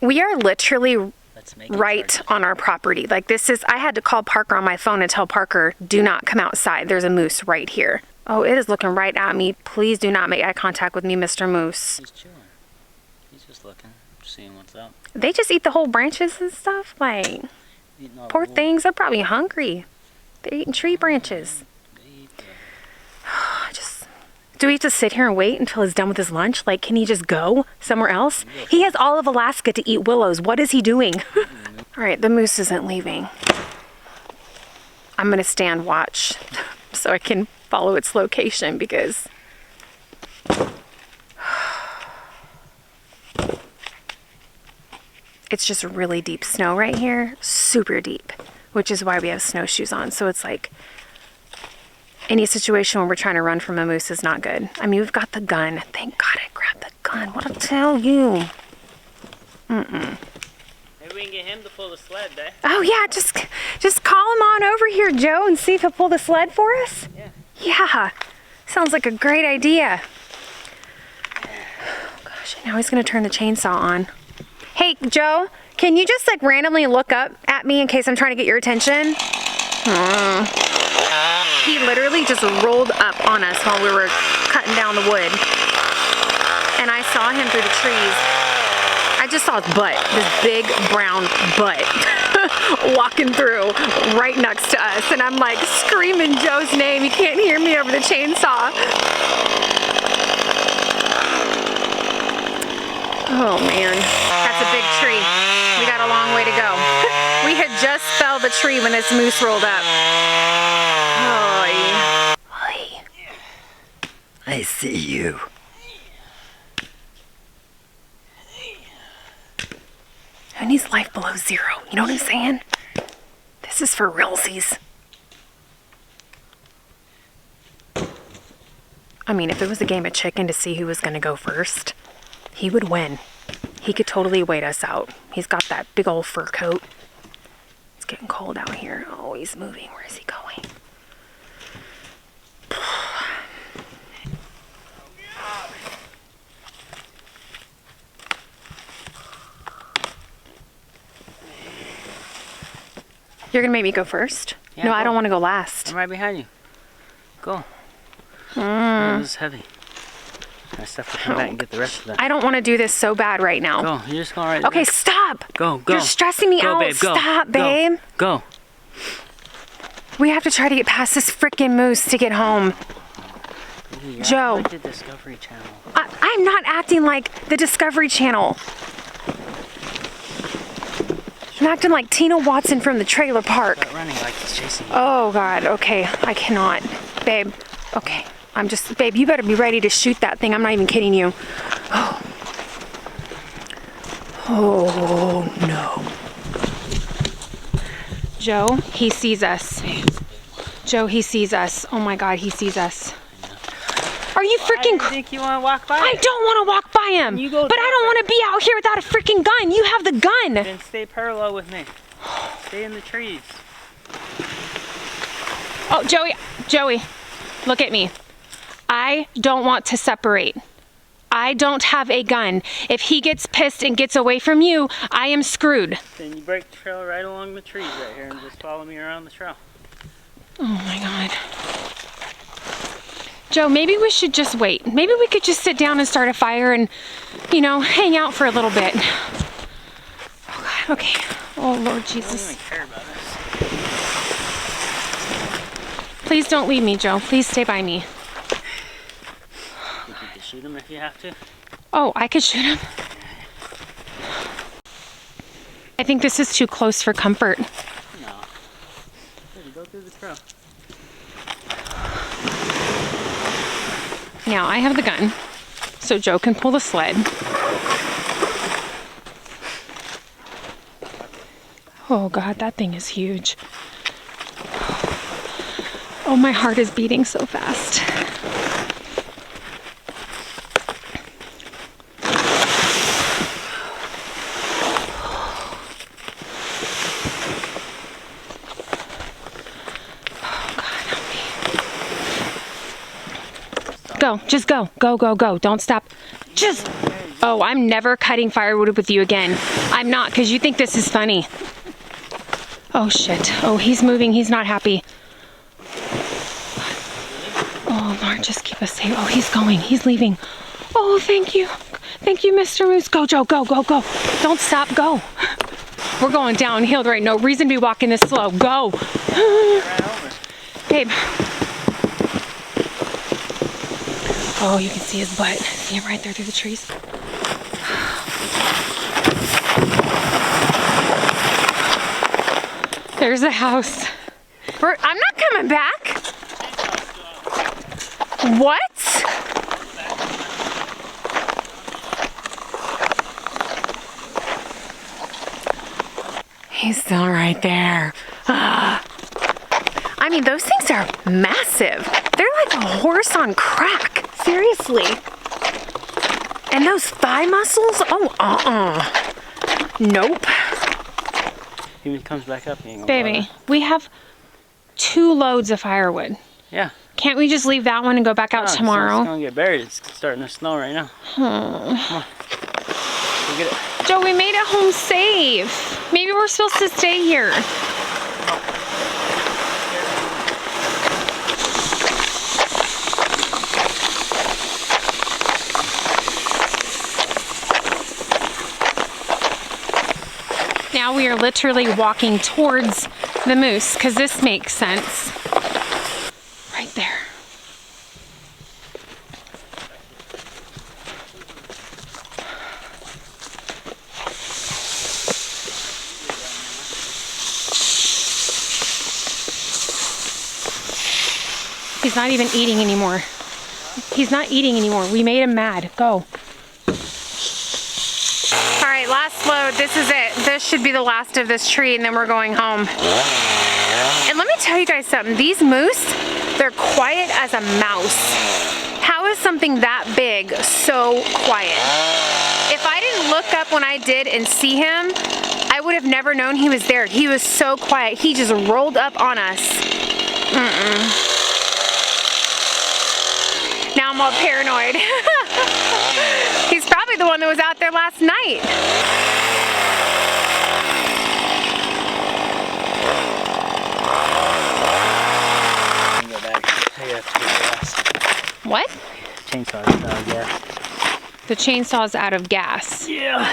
We are literally Let's make it right target. on our property. Like this is, I had to call Parker on my phone and tell Parker, do not come outside. There's a moose right here. Oh, it is looking right at me. Please do not make eye contact with me, Mr. Moose. He's chilling. He's just looking, seeing what's up. They just eat the whole branches and stuff. Like, Eating all the poor wood. things. They're probably hungry. They're eating tree branches. They eat Do we have to sit here and wait until he's done with his lunch? Like, can he just go somewhere else? He has all of Alaska to eat willows. What is he doing? All right, the moose isn't leaving. I'm going to stand watch so I can follow its location because it's just really deep snow right here. Super deep, which is why we have snowshoes on. So it's like any situation where we're trying to run from a moose is not good. I mean, we've got the gun. Thank God I grabbed the gun. What'll tell you? Maybe we can get him to pull the sled, eh? Oh yeah, just call him on over here, Joe, and see if he'll pull the sled for us. Yeah. Yeah, sounds like a great idea. Oh, gosh, now he's gonna turn the chainsaw on. Hey, Joe, can you just like randomly look up at me in case I'm trying to get your attention? He literally just rolled up on us while we were cutting down the wood. And I saw him through the trees. I just saw his butt, this big brown butt walking through right next to us. And I'm like screaming Joe's name. You can't hear me over the chainsaw. Oh man, that's a big tree. We got a long way to go. We had just felled the tree when this moose rolled up. Oy. Oy. I see you. Who needs life below zero? You know what I'm saying? This is for realsies. I mean, if it was a game of chicken to see who was gonna go first, he would win. He could totally wait us out. He's got that big old fur coat. It's getting cold out here. Oh, he's moving. Where is he going? You're gonna make me go first? Yeah, no, go. I don't want to go last. I'm right behind you. Go. Oh, this is heavy. I just have to come back and get the rest of that. I don't want to do this so bad right now. Go. You're just going right Okay, there. stop. Go, go. You're stressing me Go, out. babe, go. Stop, Go. babe. Go. We have to try to get past this freaking moose to get home. You're Joe. acting like the Discovery Channel. I'm not acting like the Discovery Channel. I'm acting like Tina Watson from the trailer park. Start running like he's chasing you. Oh, God. Okay, I cannot. Babe, okay. Babe, you better be ready to shoot that thing. I'm not even kidding you. Oh. Oh, no. Joe, he sees us. Joe, he sees us. Oh my God, he sees us. Are you freaking? I think you want to walk by. I don't want to walk by him. You go but I that don't way. want to be out here without a freaking gun. You have the gun. Then stay parallel with me. Oh Stay in the trees. Oh, Joey, look at me. I don't want to separate. I don't have a gun. If he gets pissed and gets away from you, I am screwed. Then you break the trail right along the trees right here and just follow me around the trail. Oh my God. Joe, maybe we should just wait. Maybe we could just sit down and start a fire and, you know, hang out for a little bit. Oh God, okay. Oh Lord Jesus. I don't even care about this. Please don't leave me, Joe. Please stay by me. You can shoot him if you have to. Oh, I could shoot him. I think this is too close for comfort. No. Go through the trail. Now I have the gun, so Joe can pull the sled. Oh God, that thing is huge. Oh, my heart is beating so fast. Go, just go, go. Don't stop. Just, oh, I'm never cutting firewood with you again. I'm not, because you think this is funny. Oh shit, oh, he's moving, he's not happy. Oh Lord, just keep us safe. Oh, he's going, he's leaving. Oh, thank you, Mr. Moose. Go, Joe, go. Don't stop, go. We're going downhill, right? No reason to be walking this slow, go. Babe. Oh, you can see his butt. See him right there through the trees. There's a house. I'm not coming back. What? He's still right there. I mean, those things are massive. They're like a horse on crack. Seriously. And those thigh muscles? Oh, nope. If he comes back up, he ain't gonna Baby, bother. we have 2 loads of firewood. Yeah. Can't we just leave that one and go back out No, tomorrow? It's gonna get buried. It's starting to snow right now. Come on. Go get it. Joe, we made it home safe. Maybe we're supposed to stay here. Now we are literally walking towards the moose, because this makes sense. Right there. He's not even eating anymore. He's not eating anymore. We made him mad. Go. All right, last load. This is it. This should be the last of this tree, and then we're going home. And let me tell you guys something. These moose, they're quiet as a mouse. How is something that big so quiet? If I didn't look up when I did and see him, I would have never known he was there. He was so quiet. He just rolled up on us. Now I'm all paranoid. He's probably the one that was out there last night. Go back. You have to get gas. What? Chainsaw's out of gas. The chainsaw's out of gas. Yeah.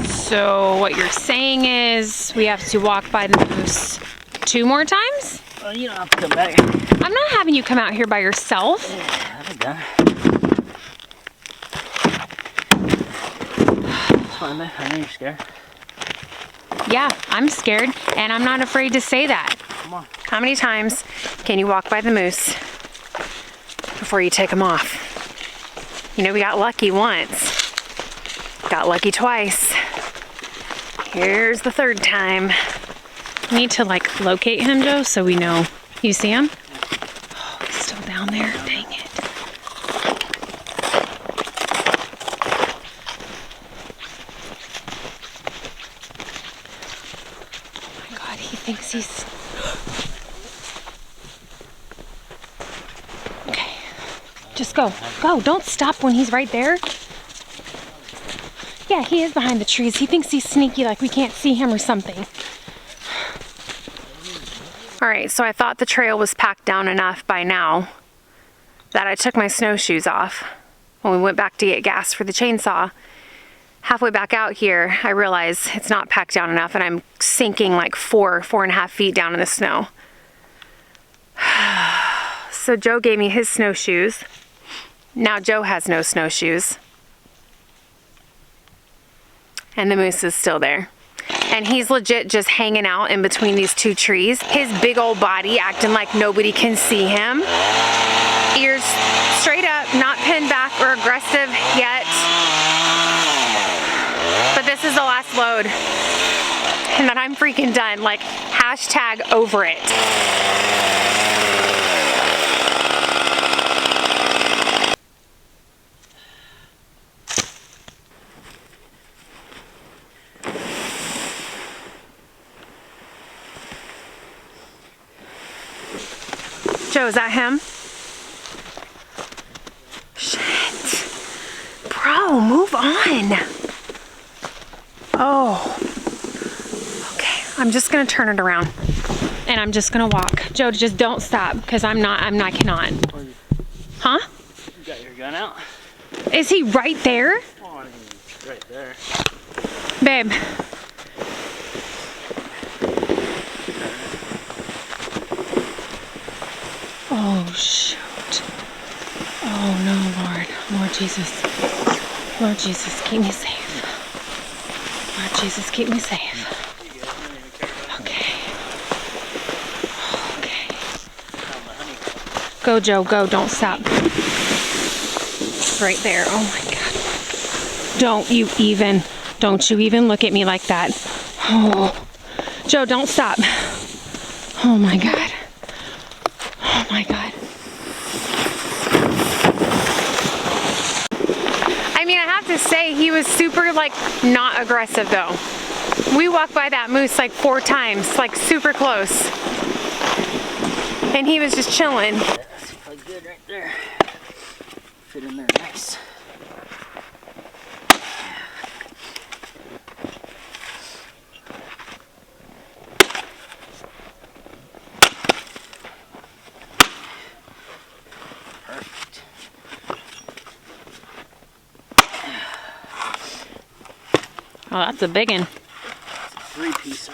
So what you're saying is we have to walk by the moose 2 more times? Well, you don't have to come back. I'm not having you come out here by yourself. Yeah, I haven't done. It's fine, man. I know you're scared. Yeah, I'm scared, and I'm not afraid to say that. Come on. How many times can you walk by the moose before you take him off? You know, we got lucky once. Got lucky twice. Here's the 3rd time. We need to like locate him, Joe, so we know. You see him? Oh, he's still down there. Dang it. Oh my thinks he's... Okay. Just go. Go. Don't stop when he's right there. Yeah, he is behind the trees. He thinks he's sneaky, like we can't see him or something. All right, so I thought the trail was packed down enough by now that I took my snowshoes off when we went back to get gas for the chainsaw. Halfway back out here, I realized it's not packed down enough and I'm sinking like 4.5 feet down in the snow. So Joe gave me his snowshoes. Now Joe has no snowshoes. And the moose is still there. And he's legit just hanging out in between these two trees. His big old body acting like nobody can see him. Ears straight up, not pinned back or aggressive yet. But this is the last load. And then I'm freaking done. Like, hashtag over it. Joe, is that him? Shit. Bro, move on. Oh. Okay, I'm just gonna turn it around. And I'm just gonna walk. Joe, just don't stop, because I cannot. Huh? You got your gun out? Is he right there? Oh, I mean, right there. Babe. Oh, shoot. Oh, no, Lord. Lord Jesus. Lord Jesus, keep me safe. Lord Jesus, keep me safe. Okay. Okay. Go, Joe, go. Don't stop. Right there. Oh, my God. Don't you even look at me like that. Oh. Joe, don't stop. Oh, my God. Oh my God. I mean, I have to say he was super like not aggressive though. We walked by that moose like 4 times, like super close. And he was just chilling. That's quite good right there. Fit in there nice. Oh, that's a big one. It's a 3-piecer.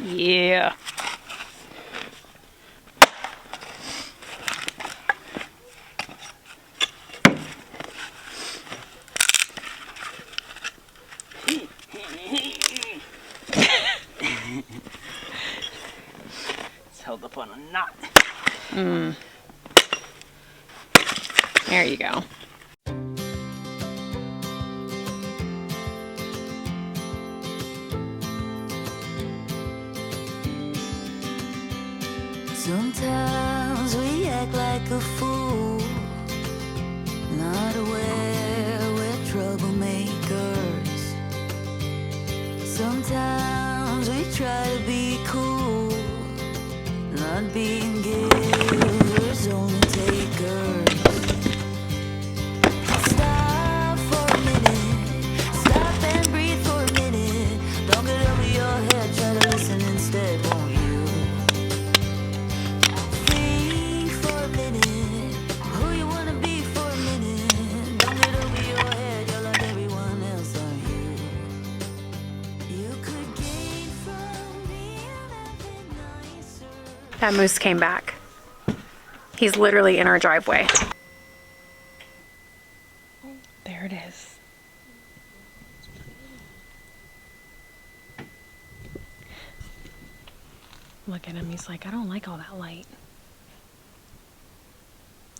Yeah. It's held up on a knot. There you go. Sometimes we act like a fool, not aware we're troublemakers. Sometimes we try to be cool, not being givers, only takers. Stop for a minute, stop and breathe for a minute. Don't get over your head, try to listen instead, won't you? That moose came back. He's literally in our driveway. There it is. Look at him. He's like, I don't like all that light.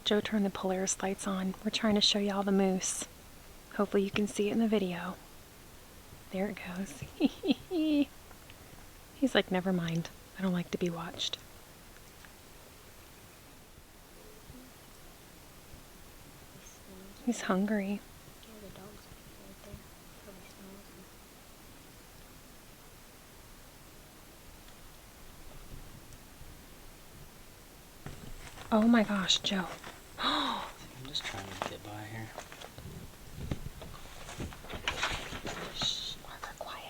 Joe turned the Polaris lights on. We're trying to show y'all the moose. Hopefully you can see it in the video. There it goes. He's like, never mind. I don't like to be watched. He's hungry. Oh my gosh, Joe. I'm just trying to get by here. Shh, Parker, quiet.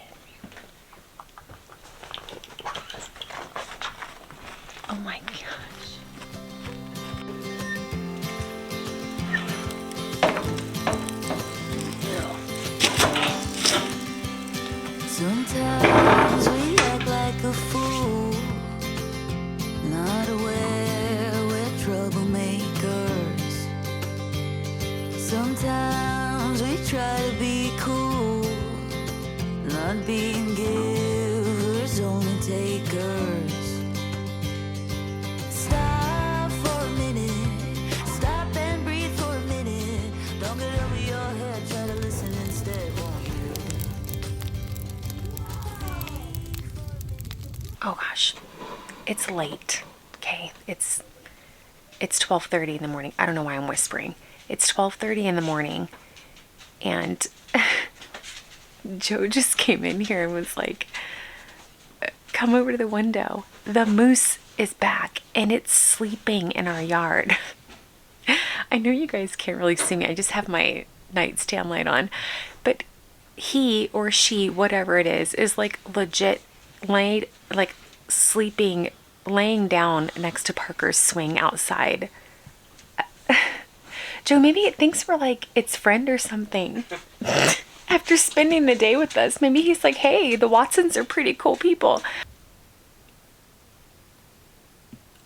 Oh my gosh. Sometimes we act like a fool, not aware we're troublemakers. Sometimes we try to be cool, not being givers, only takers. Stop for a minute, stop and breathe for a minute. Don't get over your head, try to listen instead, won't you? Oh gosh, it's late. Okay, it's 12:30 in the morning. I don't know why I'm whispering. It's 12:30 in the morning, and Joe just came in here and was like, "Come over to the window. The moose is back, and it's sleeping in our yard." I know you guys can't really see me. I just have my nightstand light on, but he or she, whatever it is like legit laid, like sleeping, laying down next to Parker's swing outside. Joe, maybe it thinks we're like its friend or something. After spending the day with us, maybe he's like, hey, the Watsons are pretty cool people.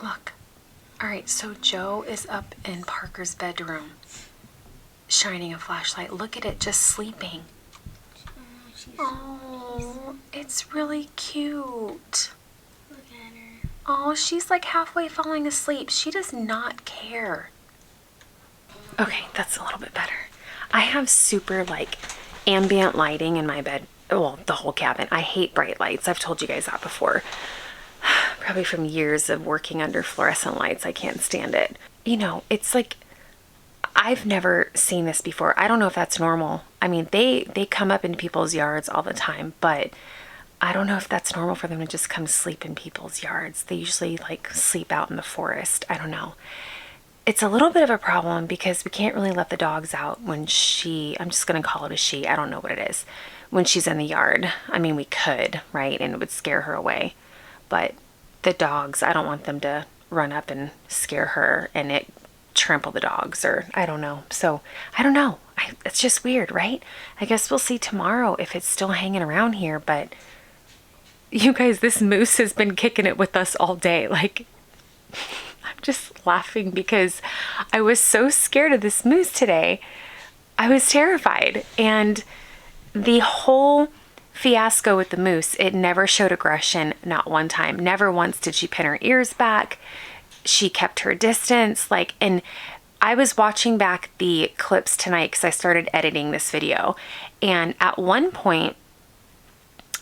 Look. All right, so Joe is up in Parker's bedroom, shining a flashlight. Look at it, just sleeping. Oh, it's really cute. Look at her. Oh, she's like halfway falling asleep. She does not care. Okay, that's a little bit better. I have super like ambient lighting in my bed. Well, the whole cabin. I hate bright lights. I've told you guys that before. Probably from years of working under fluorescent lights. I can't stand it. You know, it's like, I've never seen this before. I don't know if that's normal. I mean, they come up into people's yards all the time, but I don't know if that's normal for them to just come sleep in people's yards. They usually like sleep out in the forest. I don't know. It's a little bit of a problem because we can't really let the dogs out when I'm just going to call it a she. I don't know what it is. When she's in the yard. I mean, we could, right? And it would scare her away. But the dogs, I don't want them to run up and scare her and it trample the dogs, or I don't know. So I don't know. It's just weird, right? I guess we'll see tomorrow if it's still hanging around here. But you guys, this moose has been kicking it with us all day. Like, I'm just laughing because I was so scared of this moose today. I was terrified. And the whole fiasco with the moose, it never showed aggression, not one time. Never once did she pin her ears back. She kept her distance. Like, and I was watching back the clips tonight because I started editing this video. And at one point,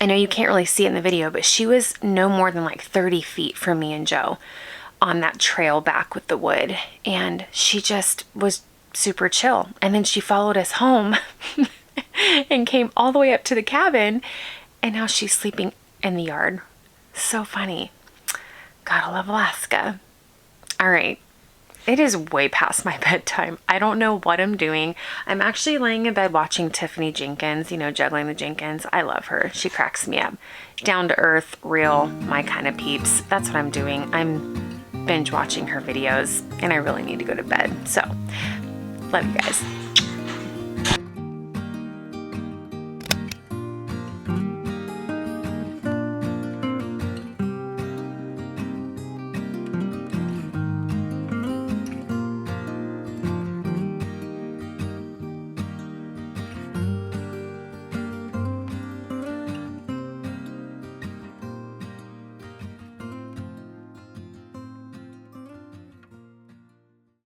I know you can't really see it in the video, but she was no more than like 30 feet from me and Joe on that trail back with the wood. And she just was super chill. And then she followed us home and came all the way up to the cabin. And now she's sleeping in the yard. So funny. Gotta love Alaska. All right. It is way past my bedtime. I don't know what I'm doing. I'm actually laying in bed watching Tiffany Jenkins, you know, Juggling the Jenkins. I love her. She cracks me up. Down to earth, real, my kind of peeps. That's what I'm doing. I'm binge watching her videos and I really need to go to bed. So, love you guys.